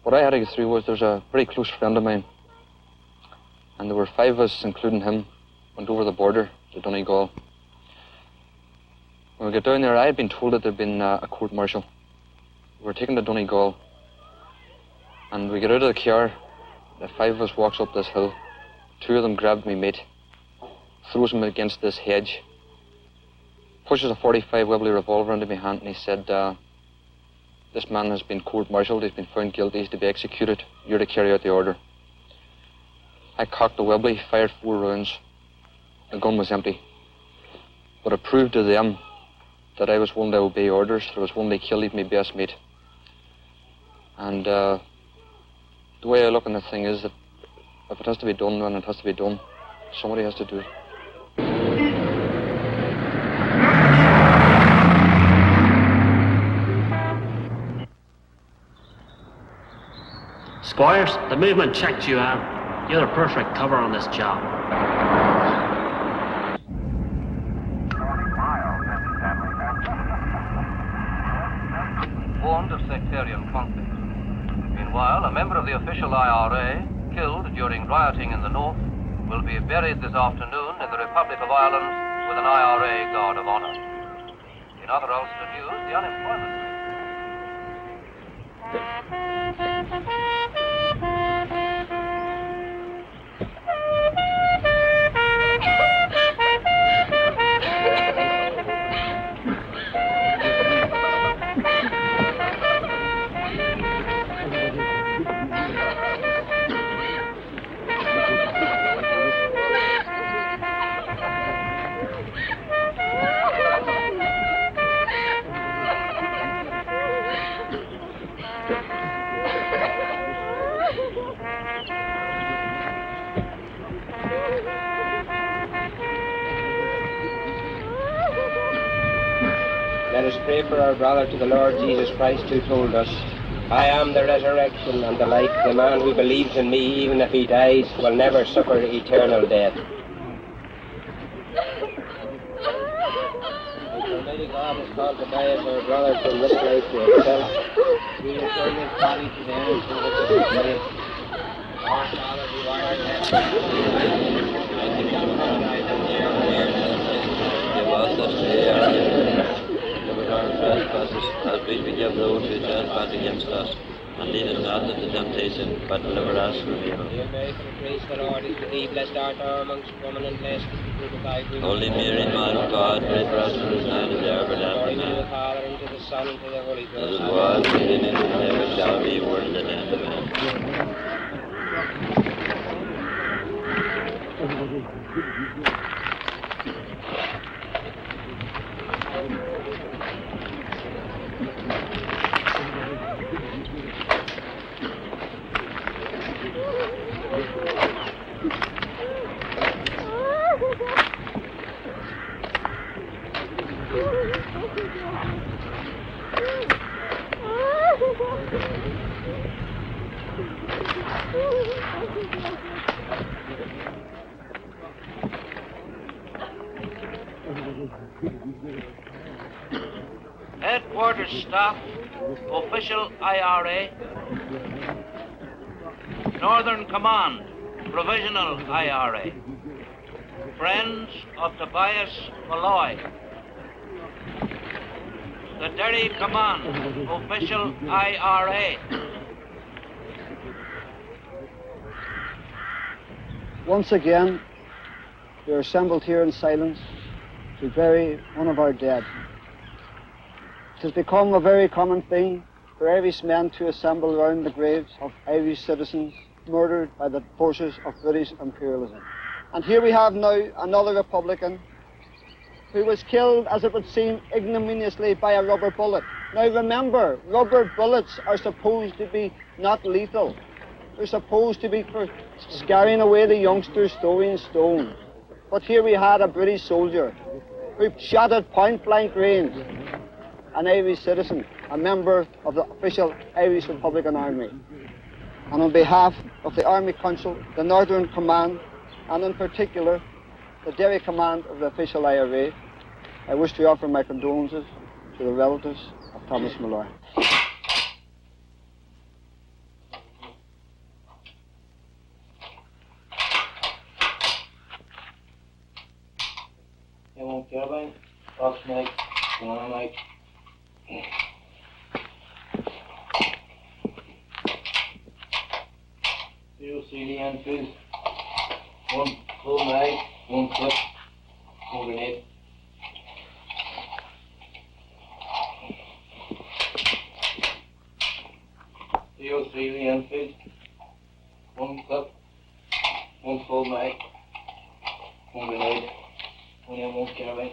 What I had to get through was there's a very close friend of mine, and there were 5 of us, including him, went over the border to Donegal. When we got down there, I had been told that there'd been a court-martial. We were taken to Donegal, and we get out of the car. The 5 of us walks up this hill. 2 of them grabbed me mate, throws him against this hedge, pushes a .45 Webley revolver into my hand, and he said, "This man has been court-martialed. He's been found guilty. He's to be executed. You're to carry out the order." I cocked the Webley, fired 4 rounds. The gun was empty. But it proved to them that I was willing to obey orders. I was willing to kill even my best mate. And the way I look on the thing is that if it has to be done, then it has to be done. Somebody has to do it. Squires, the movement checked you out. You're the perfect cover on this job. Warned of sectarian conflict. Meanwhile, a member of the official IRA, killed during rioting in the north, will be buried this afternoon in the Republic of Ireland with an IRA Guard of Honor. In other Ulster news, the unemployment rate. Let us pray for our brother to the Lord Jesus Christ, who told us, I am the resurrection and the life. The man who believes in me, even if he dies, will never suffer eternal death. Almighty God has called Tobias, our brother, from this life to himself. We return his body to the earth from which it was made. Our Father, who art in heaven, give us this day our daily bread. Give us our trespasses, as we forgive those who trespass against us. And lead us not into temptation, but deliver us from evil. Hail Mary, full of grace, the Lord is with thee. Blessed art thou amongst women, and blessed is the fruit of thy womb. Holy Mary, Mother of God, pray for us sinners now and at the hour of our death. Glory to the Amen. Father, and to the Son, and to the Holy Ghost. As it was, beginning, and ever shall be, world and end. Amen. Headquarters staff, official IRA, Northern Command, provisional IRA, friends of Tobias Malloy, the Derry Command, official IRA. Once again, we are assembled here in silence to bury one of our dead. It has become a very common thing for Irish men to assemble around the graves of Irish citizens murdered by the forces of British imperialism. And here we have now another Republican who was killed, as it would seem, ignominiously by a rubber bullet. Now remember, rubber bullets are supposed to be not lethal. They're supposed to be for scaring away the youngsters throwing stones. But here we had a British soldier who shot at point-blank range an Irish citizen, a member of the official Irish Republican Army. And on behalf of the Army Council, the Northern Command, and in particular, the Derry Command of the official IRA, I wish to offer my condolences to the relatives of Thomas Malloy. You won't care about it? Fox Mike, Banana Mike. Zero CD Enfield. One full mag, one clip, one grenade. Zero CD Enfield. One clip, one full mag, one grenade. One of them won't care about it.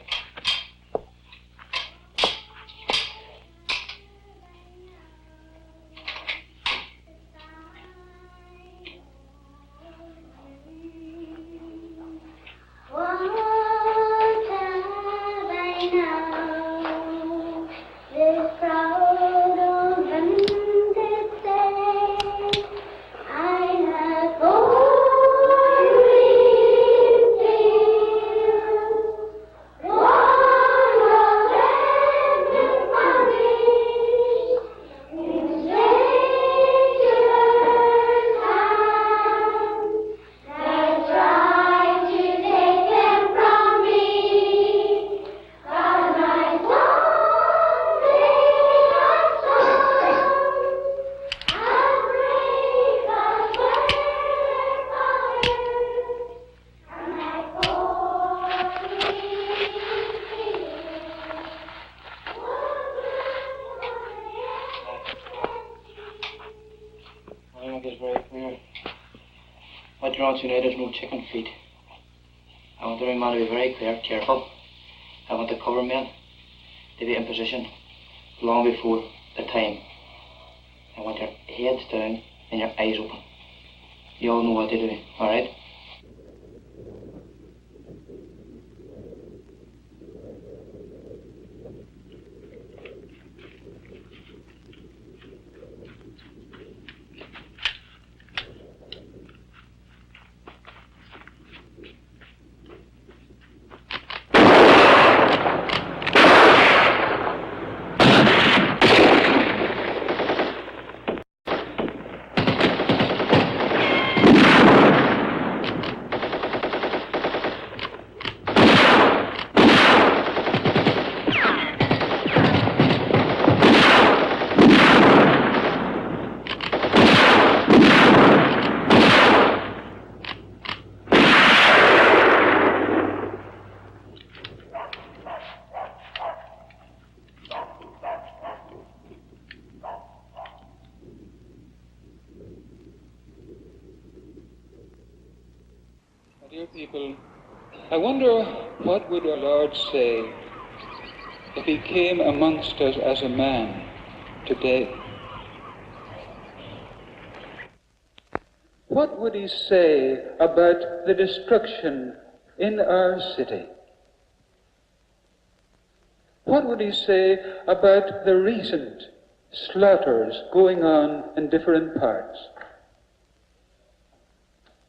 There's no chicken feet. I want every man to be very clear, careful. I want the cover men to be in position long before the time. I want your heads down and your eyes open. You all know what to do, all right? People, I wonder what would our Lord say if he came amongst us as a man today? What would he say about the destruction in our city? What would he say about the recent slaughters going on in different parts?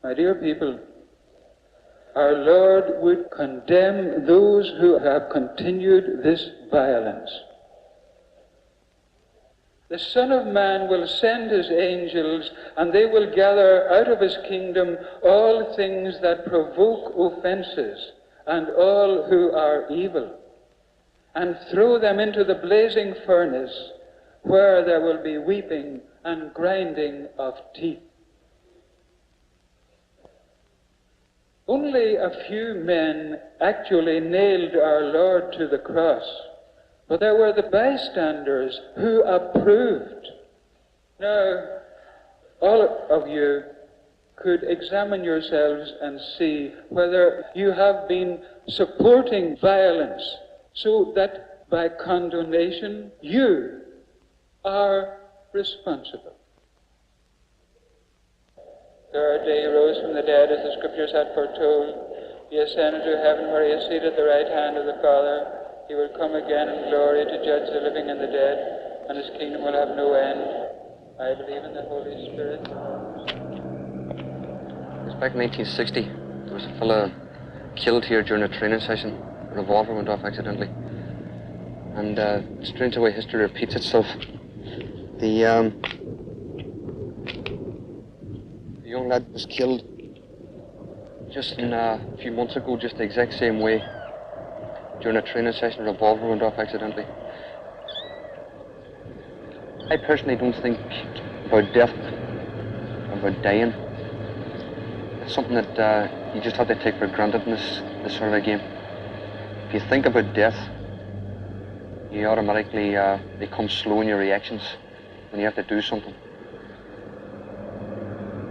My dear people, our Lord would condemn those who have continued this violence. The Son of Man will send his angels, and they will gather out of his kingdom all things that provoke offenses, and all who are evil, and throw them into the blazing furnace, where there will be weeping and grinding of teeth. Only a few men actually nailed our Lord to the cross, but there were the bystanders who approved. Now, all of you could examine yourselves and see whether you have been supporting violence, so that by condonation you are responsible. Third day he rose from the dead, as the Scriptures had foretold. He ascended to heaven, where he is seated at the right hand of the Father. He will come again in glory to judge the living and the dead, and his kingdom will have no end. I believe in the Holy Spirit. It was back in 1960. There was a fella killed here during a training session. A revolver went off accidentally. And strange the way history repeats itself. The young lad was killed just a few months ago, just the exact same way. During a training session, a revolver went off accidentally. I personally don't think about death, about dying. It's something that you just have to take for granted in this sort of a game. If you think about death, you automatically become slow in your reactions when you have to do something.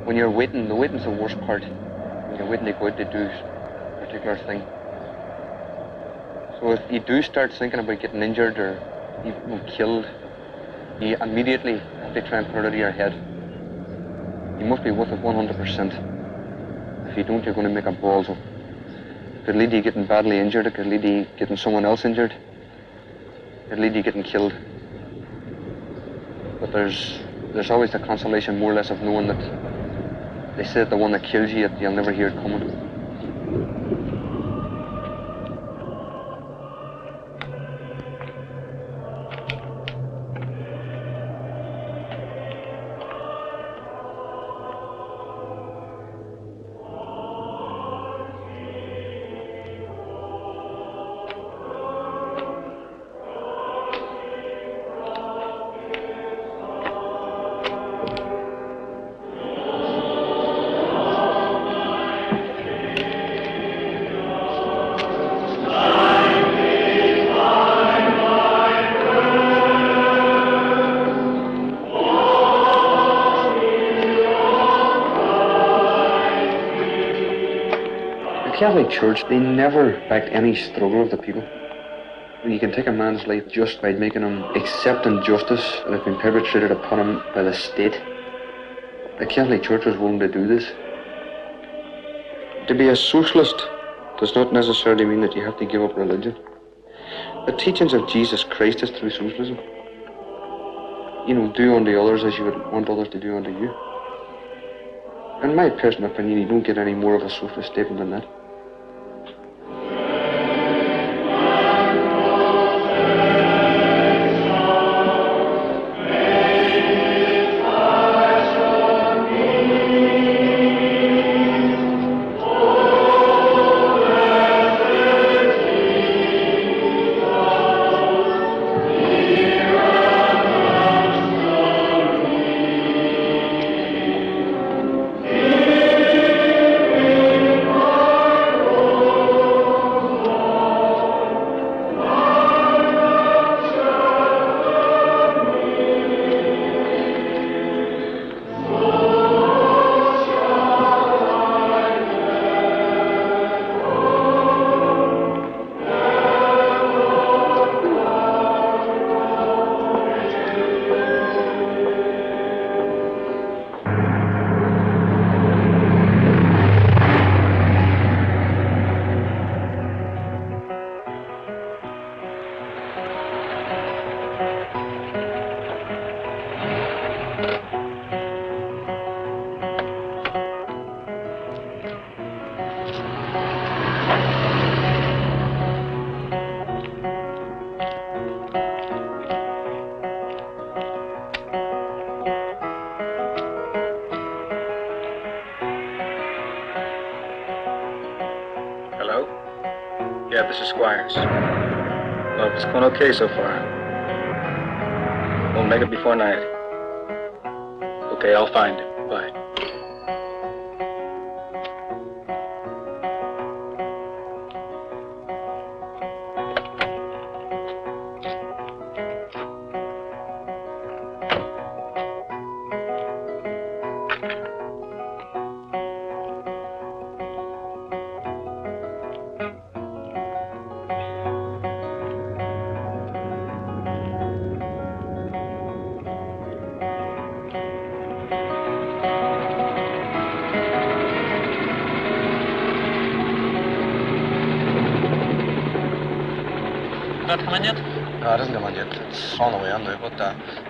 When you're waiting, the waiting's the worst part. When you're waiting to go out to do a particular thing. So if you do start thinking about getting injured or even killed, you immediately have to try and put it out of your head. You must be with it 100%. If you don't, you're going to make a balls of. It could lead to you getting badly injured, it could lead to you getting someone else injured, it could lead to you getting killed. But there's always the consolation, more or less, of knowing that they say that the one that kills you, you'll never hear it coming. The Catholic Church, they never backed any struggle of the people. You can take a man's life just by making him accept injustice that has been perpetrated upon him by the state. The Catholic Church was willing to do this. To be a socialist does not necessarily mean that you have to give up religion. The teachings of Jesus Christ is through socialism. You know, do unto others as you would want others to do unto you. In my personal opinion, you don't get any more of a socialist statement than that. Thank you. Yeah, this is Squires. Look, it's going okay so far. We'll make it before night. Okay, I'll find it. Bye. Not come in yet? No, it hasn't come on yet. It's on the way on now, but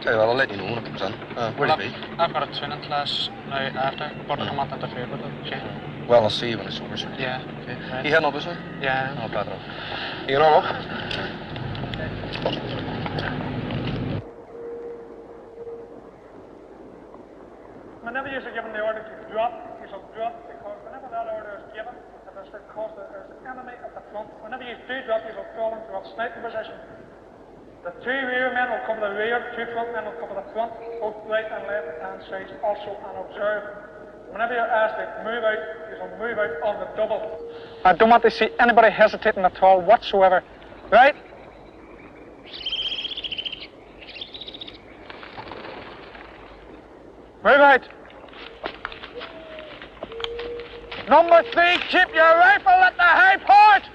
tell you what, I'll let you know when it comes in. Where'll you be? I've got a training class now after, but I can't interfere with it, okay? Well, I'll see you when it's over, sir. Yeah, okay. Right. You heading up, is it? Yeah. I'll blather up. You get on up? Whenever you're given the order to drop, you shall drop, because whenever that order is given, it is because there is an enemy at the front. Whenever you do drop, you shall fall into a sniping position. The two rear men will cover the rear, two front men will cover the front, both right and left hand sides also, and observe. Whenever you're asked to move out, you shall move out on the double. I don't want to see anybody hesitating at all whatsoever. Right? Move out. Number 3, keep your rifle at the high point.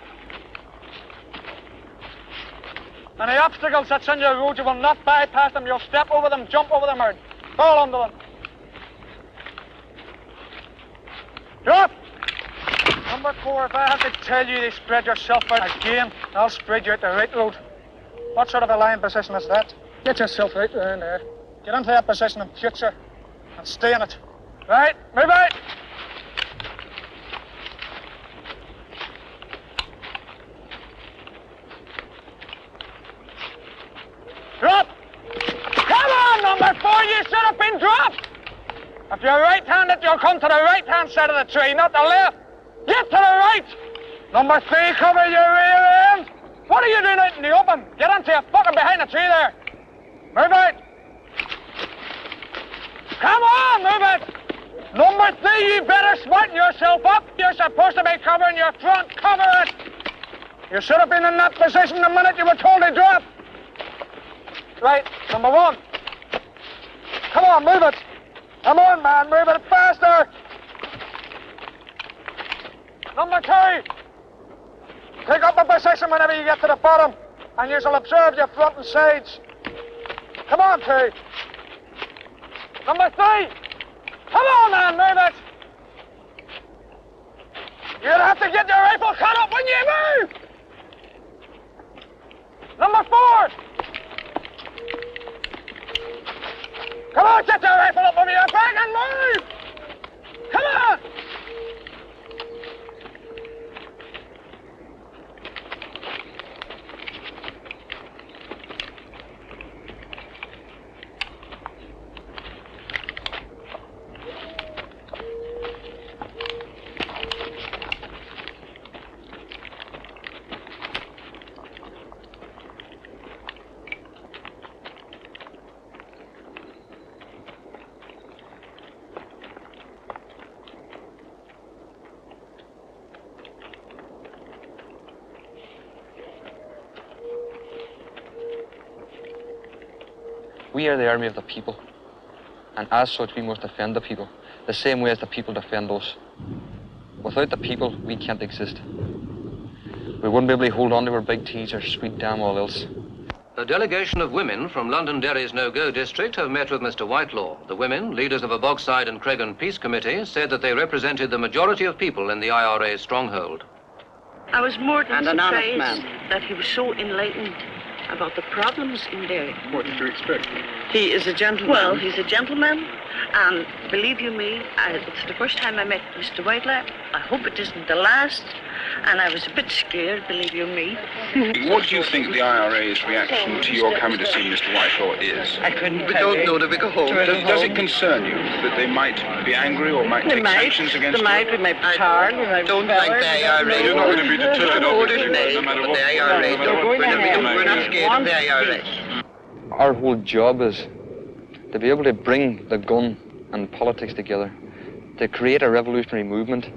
Any obstacles that's in your road, you will not bypass them. You'll step over them, jump over them, or fall under them. Drop! Number 4, if I have to tell you to spread yourself out again, I'll spread you out the right road. What sort of a lying position is that? Get yourself right around there. Get into that position in future and stay in it. Right? Move out! Drop! Come on, number 4, you should have been dropped! If you're right-handed, you'll come to the right-hand side of the tree, not the left. Get to the right! Number 3, cover your rear end. What are you doing out in the open? Get into your fucking behind the tree there. Move out. Come on, move it. Number 3, you better smarten yourself up. You're supposed to be covering your front. Cover it. You should have been in that position the minute you were told to drop. Right, number 1. Come on, move it. Come on, man, move it faster. Number 2. Take up a position whenever you get to the bottom, and you shall observe your front and sides. Come on, 2. Number 3. Come on, man, move it. You'll have to get your rifle cut up when you move. Number 4. Come on, get your rifle up over your back and move! Come on! We are the army of the people, and as such we must defend the people, the same way as the people defend us. Without the people, we can't exist. We wouldn't be able to hold on to our big teas or sweet damn all else. A delegation of women from Londonderry's no-go district have met with Mr. Whitelaw. The women, leaders of a Bogside and Cregan Peace Committee, said that they represented the majority of people in the IRA's stronghold. I was more than And an honest surprised man. that he was so enlightened about the problems in Derry. What did you expect? He is a gentleman. Well, he's a gentleman, and believe you me, it's the first time I met Mr. Whitelaw, I hope it isn't the last. And I was a bit scared, believe you me. What do you think the IRA's reaction to your coming to see Mr. Whitelaw is? I couldn't We don't know that we go home. Does it concern you that they might be angry or might take sanctions against you? They might, we might be charged, we might be don't think the IRA... You're not going to be deterred, obviously, no matter what. The IRA, we're not scared of the IRA. Our whole job is to be able to bring the gun and politics together, to create a revolutionary movement,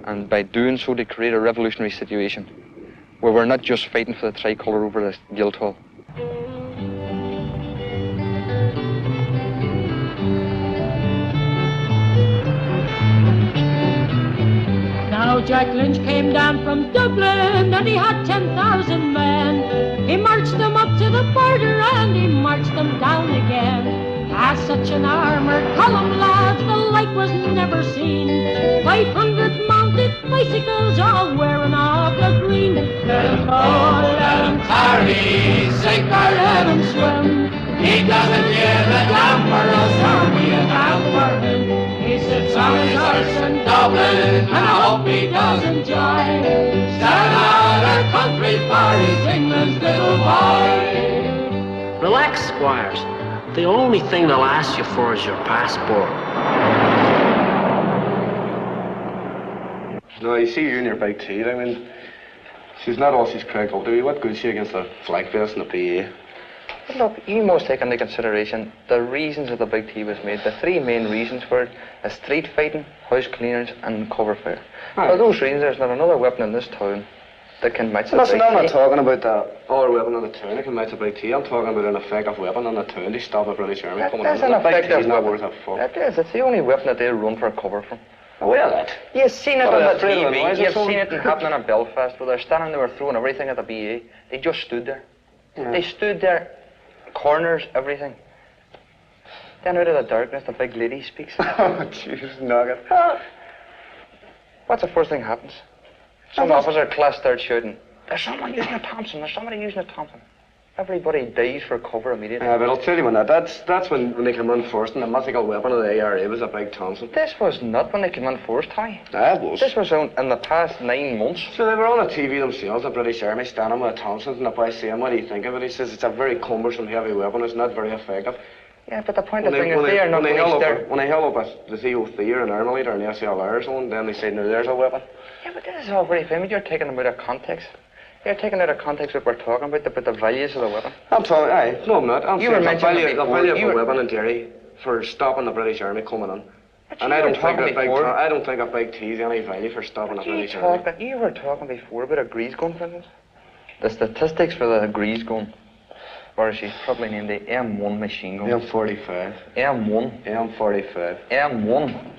and by doing so to create a revolutionary situation where we're not just fighting for the tricolour over the Guildhall. Now Jack Lynch came down from Dublin and he had 10,000 men. He marched them up to the border and he marched them down again. As such an armoured column, lads, the like was never seen. 500 mounted bicycles all wearing of the green. Let him go, let him tarry, sink or let him swim. He doesn't give a damn for us or we a damn for him. He sits on his horse in Dublin and I hope he does enjoy. Stand out our country for he's England's little boy. Relax, squires. The only thing they'll ask you for is your passport. No, you see you in your big teeth. I mean, she's not all she's cracked up to be. What good's she against the flag vest and the PA? But look, you must take into consideration the reasons that the big T was made. The three main reasons for it are street fighting, house cleaners, and cover fire. For those reasons, there's not another weapon in this town that can match the big T. Listen, I'm not talking about the other weapon on the town that can match the big T. I'm talking about an effective weapon on the town to stop a British army coming in. That's an effective not weapon. worth a fuck. It is. It's the only weapon that they'll run for cover from. Well, that. You've seen it What, on the afraid of the TV. noise or You've something? seen it happening in Belfast where they're standing there throwing everything at the BA. They just stood there. Yeah. They stood there, corners, everything. Then out of the darkness, the big lady speaks. Oh, jeez, nugget. What's the first thing happens? Some officer class starts shouting, "There's someone using a Thompson, there's somebody using a Thompson." Everybody dies for cover immediately. Yeah, but I'll tell you when that's when they came in first, and the mythical weapon of the IRA was a big Thompson. This was not when they came in first, Tommy. That was. This was in the past 9 months. So they were on the TV themselves, the British Army, standing with a Thompson, and the boy saying, "What do you think of it?" He says, "It's a very cumbersome, heavy weapon, it's not very effective." Yeah, but the point of the thing is they are not going to start... When they held up the CO3 or an army leader and the SLR or something, then they said, "No, there's a weapon." Yeah, but this is all very famous. You're taking them out of context. You're taking out of context what we're talking about the values of the weapon. I'm talking, aye, no I'm not. I'm saying the value of the weapon in Derry for stopping the British Army coming in. And I don't think a big T's any value for stopping the British Army. You were talking before about a grease gun, for instance. The statistics for the grease gun, or she's probably named the M1 machine gun. M45. M1. M45. M1.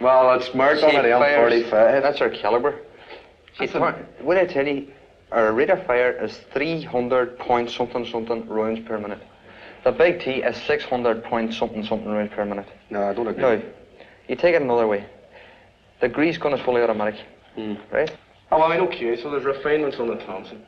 Well, it's marked on it M45. That's her caliber. What I tell you, our rate of fire is 300 point something rounds per minute. The big T is 600 point something rounds per minute. No, I don't agree. Now, you take it another way. The grease gun is fully automatic, right? Oh, well, I mean, okay, so there's refinements on the Thompson.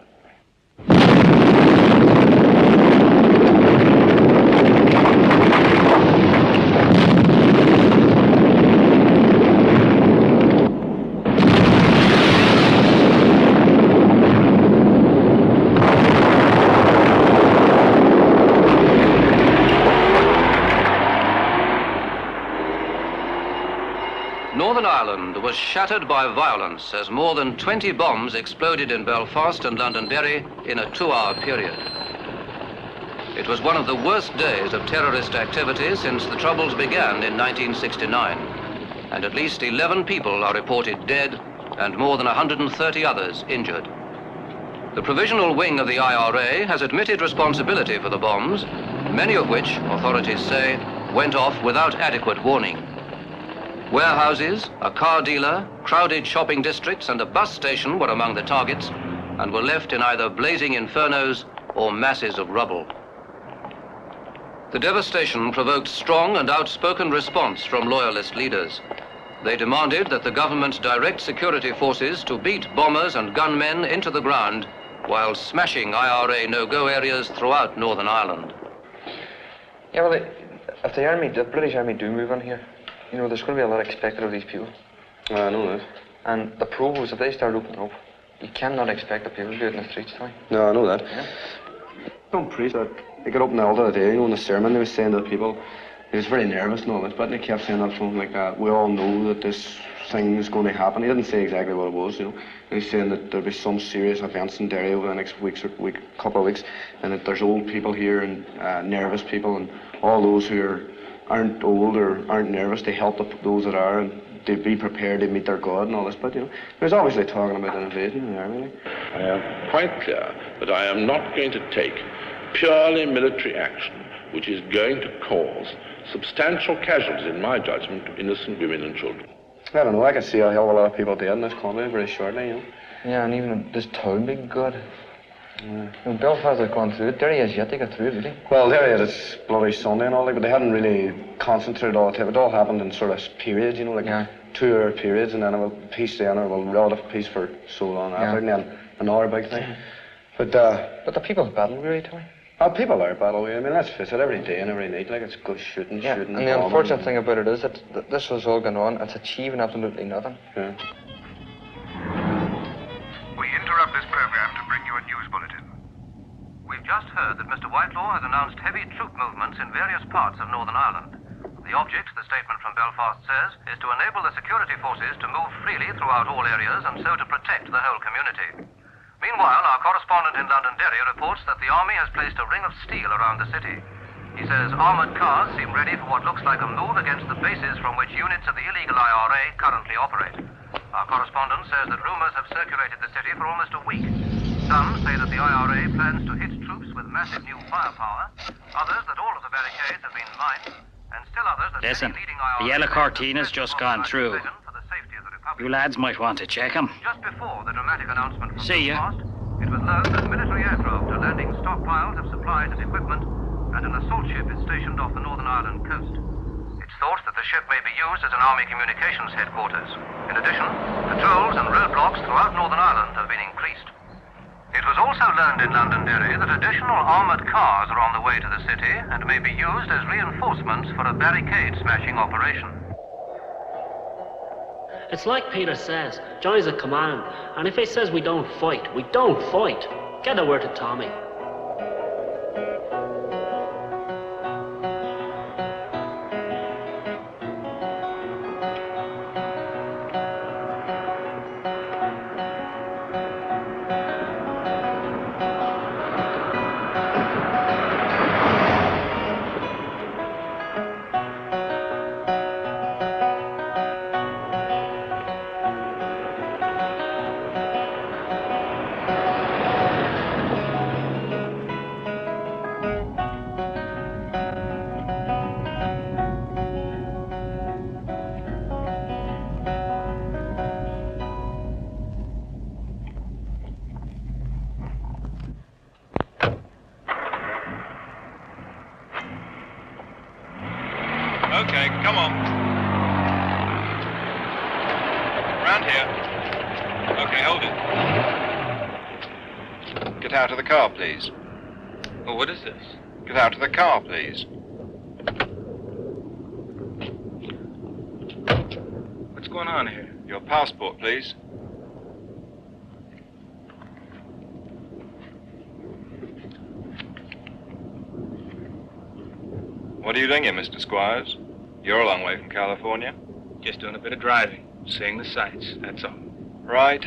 Northern Ireland was shattered by violence as more than 20 bombs exploded in Belfast and Londonderry in a 2-hour period. It was one of the worst days of terrorist activity since the Troubles began in 1969, and at least 11 people are reported dead and more than 130 others injured. The provisional wing of the IRA has admitted responsibility for the bombs, many of which, authorities say, went off without adequate warning. Warehouses, a car dealer, crowded shopping districts and a bus station were among the targets and were left in either blazing infernos or masses of rubble. The devastation provoked strong and outspoken response from loyalist leaders. They demanded that the government direct security forces to beat bombers and gunmen into the ground while smashing IRA no-go areas throughout Northern Ireland. Yeah, well, if the British Army do move in here, you know, there's going to be a lot expected of these people. I know that. And the provos, if they start opening up, you cannot expect the people to do it in the streets, Tommy. No, I know that. Yeah. Some priest that they got up in the altar the day, you know, in the sermon, they was saying to the people, he was very nervous and all this, but they kept saying that from like that. We all know that this thing is going to happen. He didn't say exactly what it was, you know. He was saying that there'll be some serious events in Derry over the next couple of weeks, and that there's old people here and nervous people, and all those who aren't old or aren't nervous, they help those that are, and they be prepared to meet their God and all this. But you know, he was obviously talking about an invasion in the army. I am quite clear that I am not going to take purely military action, which is going to cause substantial casualties, in my judgment, to innocent women and children. I don't know, I can see a hell of a lot of people dead in this country very shortly, you know. Yeah, and even this town being good. You know, Belfast has gone through it. Derry has yet to get through it, really. Well, Derry had its bloody Sunday and all that, but they hadn't really concentrated all the time. It all happened in sort of periods, you know, like 2-hour periods, and then it was peace then, or well, relative peace for so long after, and then another big thing. But the people are battle weary, Tommy. Oh, people are battle weary. I mean, let's face it, every day and every night, like it's go shooting. And the unfortunate thing about it is that this was all going on. It's achieving absolutely nothing. Yeah. We interrupt this program to bring you a news bulletin. We've just heard that Mr. Whitelaw has announced heavy troop movements in various parts of Northern Ireland. The object, the statement from Belfast says, is to enable the security forces to move freely throughout all areas and so to protect the whole community. Meanwhile, our correspondent in Londonderry reports that the army has placed a ring of steel around the city. He says armoured cars seem ready for what looks like a move against the bases from which units of the illegal IRA currently operate. Our correspondent says that rumours have circulated the city for almost a week. Some say that the IRA plans to hit troops with massive new firepower, others that all of the barricades have been mined, and still others that Listen, many leading IRA... the yellow Cortina's just gone through. You lads might want to check him. Just before the dramatic announcement from See ya. Belfast, it was learned that military aircraft are landing stockpiles of supplies and equipment, and an assault ship is stationed off the Northern Ireland coast. It's thought that the ship may be used as an army communications headquarters. In addition, patrols and roadblocks throughout Northern Ireland have been increased. It was also learned in Londonderry that additional armoured cars are on the way to the city and may be used as reinforcements for a barricade smashing operation. It's like Peter says, Johnny's a command, and if he says we don't fight, we don't fight. Get a word to Tommy. Okay, come on. Round here. Okay, hold it. Get out of the car, please. Oh, what is this? Get out of the car, please. What's going on here? Your passport, please. What are you doing here, Mr. Squires? You're a long way from California. Just doing a bit of driving, seeing the sights, that's all. Right.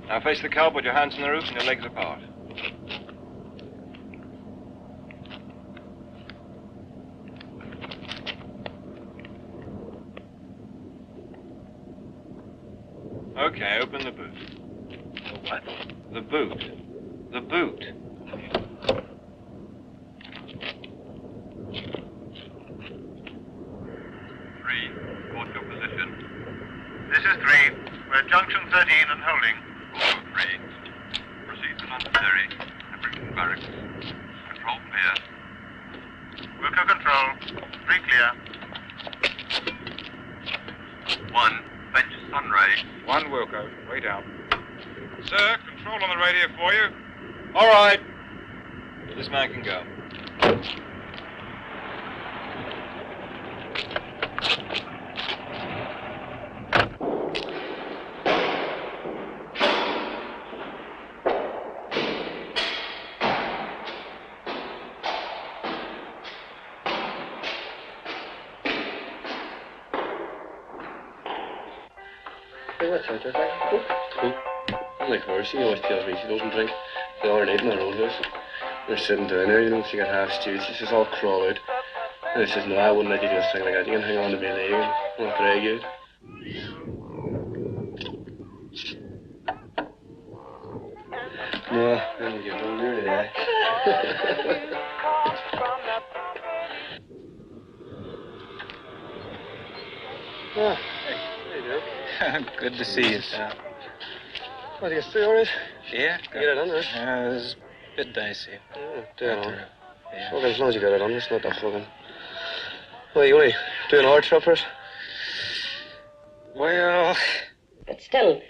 Now face the car, put your hands on the roof and your legs apart. Okay, open the boot. The what? The boot. The boot. This is 3. We're at junction 13 and holding. 3. Proceed to Londonderry and Brighton Barracks. Control from here. Wilco control. 3 clear. 1. Fetch Sunray. 1 Wilco. Wait out. Sir, control on the radio for you. All right. This man can go. that's right there, Coke. Coke. Unlike her, she always tells me she doesn't drink. The other night in her own house, we were sitting down there, you know, she got half stewed. She says, I'll crawl out. And I says, no, I wouldn't let you do a thing like that. You can hang on to my leg and I'll drag you out. No, then you get older today. Ah, hey, how you doing? Good to see you, Sam. What, you get through all right? Yeah, You get it on there? it was a bit dicey. Oh, dead on. Yeah. Fucking, as long as you got it on, it's not that fucking... Well, you only doing hard stuff for it? Well... But still,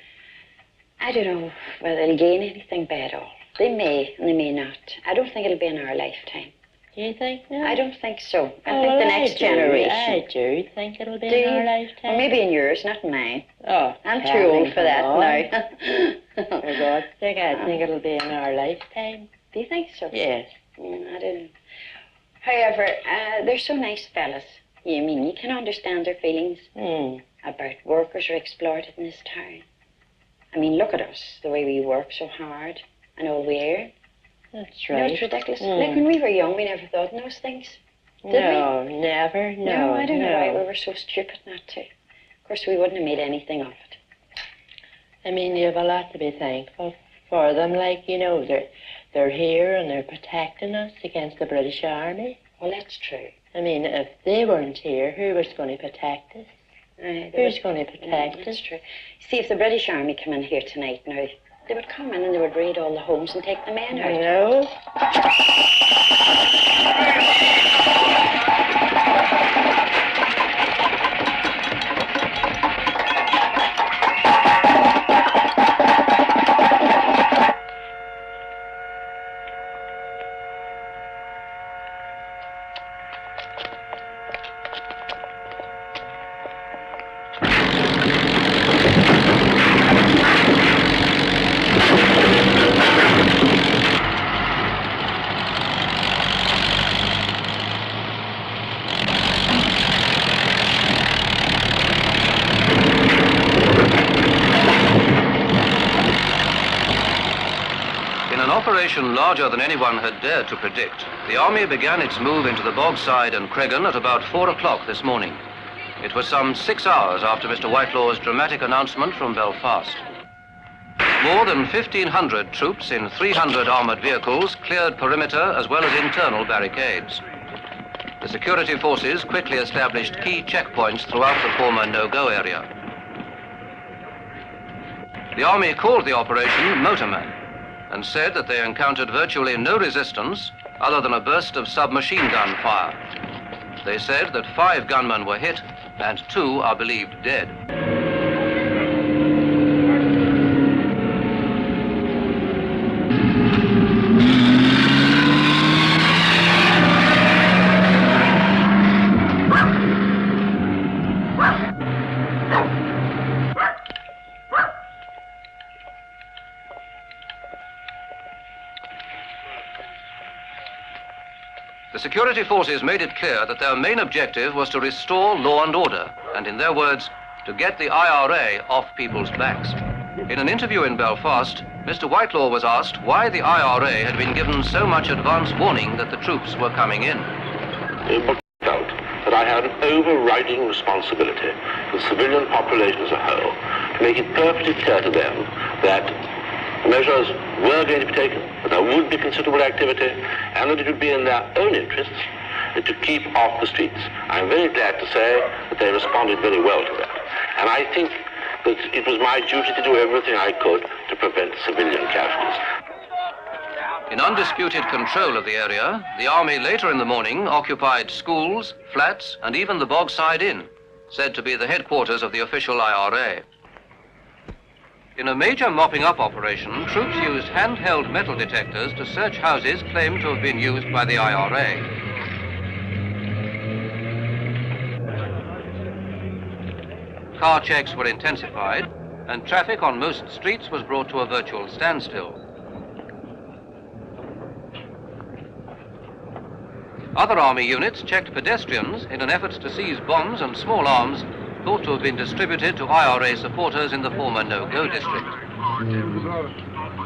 I don't know whether they'll gain anything by it all. They may, and they may not. I don't think it'll be in our lifetime. Do you think no? I don't think so. I Oh, think well, the next generation. I do think it'll be Do in our you? lifetime. Or maybe in yours, not in mine. Oh, I'm too old for that now. For God's sake, I think it'll be in our lifetime. Do you think so? Yes. I don't know. However, they're so nice fellas. You mean you can understand their feelings about workers are exploited in this town. I mean, look at us, the way we work so hard and all we earn. That's You know, right. it's ridiculous. Like when we were young, we never thought in those things. Did No, we? never. No, I don't know no. why we were so stupid not to. Of course, we wouldn't have made anything of it. I mean, you have a lot to be thankful for them. Like, you know, they're here and they're protecting us against the British Army. Well, that's true. I mean, if they weren't here, who was going to protect us? Who's going to protect us? That's true. See, if the British Army come in here tonight now, they would come in and they would raid all the homes and take the men out. No. Operation larger than anyone had dared to predict, the army began its move into the Bogside and Cregan at about 4 o'clock this morning. It was some 6 hours after Mr. Whitelaw's dramatic announcement from Belfast. More than 1,500 troops in 300 armoured vehicles cleared perimeter as well as internal barricades. The security forces quickly established key checkpoints throughout the former no-go area. The army called the operation Motorman, and said that they encountered virtually no resistance other than a burst of submachine gun fire. They said that 5 gunmen were hit and 2 are believed dead. The security forces made it clear that their main objective was to restore law and order, and in their words, to get the IRA off people's backs. In an interview in Belfast, Mr. Whitelaw was asked why the IRA had been given so much advance warning that the troops were coming in. But felt that I had an overriding responsibility for the civilian population as a whole to make it perfectly clear to them that measures were going to be taken, that there would be considerable activity, and that it would be in their own interests to keep off the streets. I'm very glad to say that they responded very well to that. And I think that it was my duty to do everything I could to prevent civilian casualties. In undisputed control of the area, the army later in the morning occupied schools, flats, and even the Bogside Inn, said to be the headquarters of the official IRA. In a major mopping-up operation, troops used handheld metal detectors to search houses claimed to have been used by the IRA. Car checks were intensified, and traffic on most streets was brought to a virtual standstill. Other army units checked pedestrians in an effort to seize bombs and small arms thought to have been distributed to IRA supporters in the former no-go district.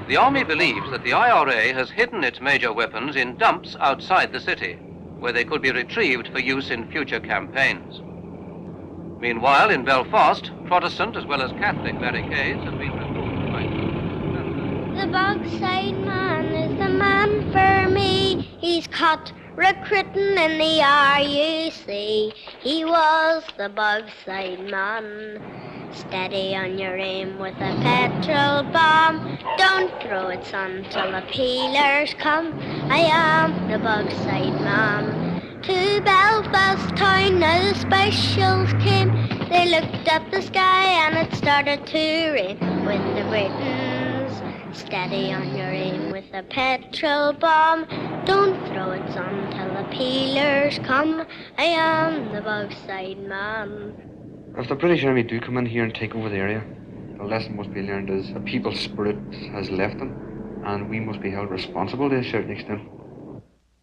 The army believes that the IRA has hidden its major weapons in dumps outside the city, where they could be retrieved for use in future campaigns. Meanwhile, in Belfast, Protestant as well as Catholic barricades have been removed by... The Bogside man is the man for me. He's caught recruiting in the RUC. He was the Bogside man. Steady on your aim with a petrol bomb. Don't throw it, son, till the peelers come. I am the Bogside man. To Belfast town now the specials came. They looked up the sky and it started to rain. When the Britons, steady on your aim with a petrol bomb. Don't throw it, son, till the peelers come. I am the Bogside man. If the British Army do come in here and take over the area, the lesson must be learned is a people's spirit has left them, and we must be held responsible to a certain extent.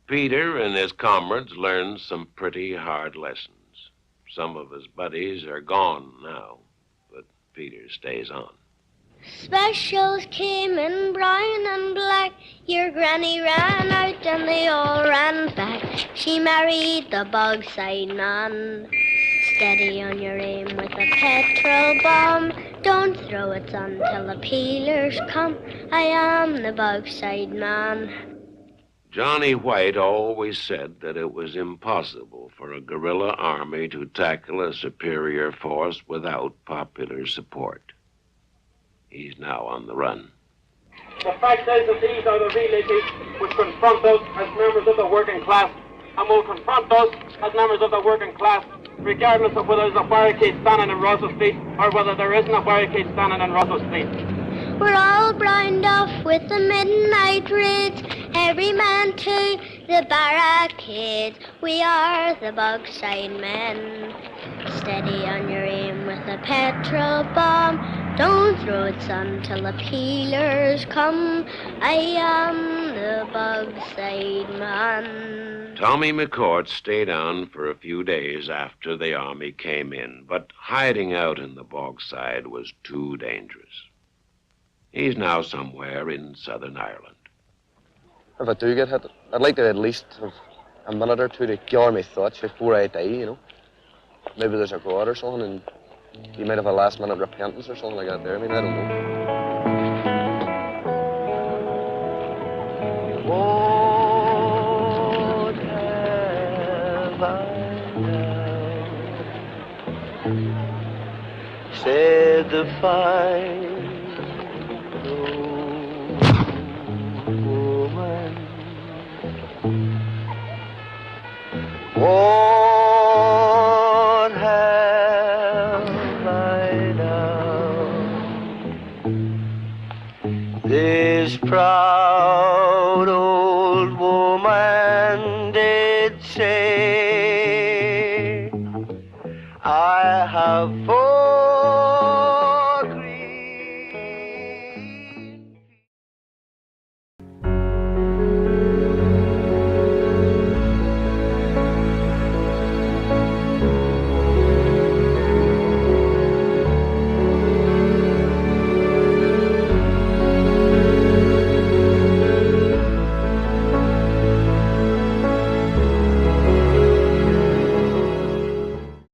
Peter and his comrades learned some pretty hard lessons. Some of his buddies are gone now, but Peter stays on. Specials came in brown and black. Your granny ran out and they all ran back. She married the Bogside man. Steady on your aim with a petrol bomb. Don't throw it, son, till the peelers come. I am the Bogside man. Johnny White always said that it was impossible for a guerrilla army to tackle a superior force without popular support. He's now on the run. The fact is that these are the real issues which confront us as members of the working class, and will confront us as members of the working class, regardless of whether there's a barricade standing in Russell Street or whether there isn't a barricade standing in Russell Street. We're all browned off with the midnight raids, every man to the barricades. We are the Bogside men. Steady on your aim with a petrol bomb. Don't throw it, son, till the peelers come. I am the Bogside man. Tommy McCourt stayed on for a few days after the army came in, but hiding out in the Bogside was too dangerous. He's now somewhere in Southern Ireland. If I do get hit, I'd like to at least have a minute or two to gather my thoughts before I die, you know. Maybe there's a God or something, and you might have a last-minute repentance or something like that there. I mean, I don't know. What have I done? Said the fine woman. What have I done? This proud old woman did say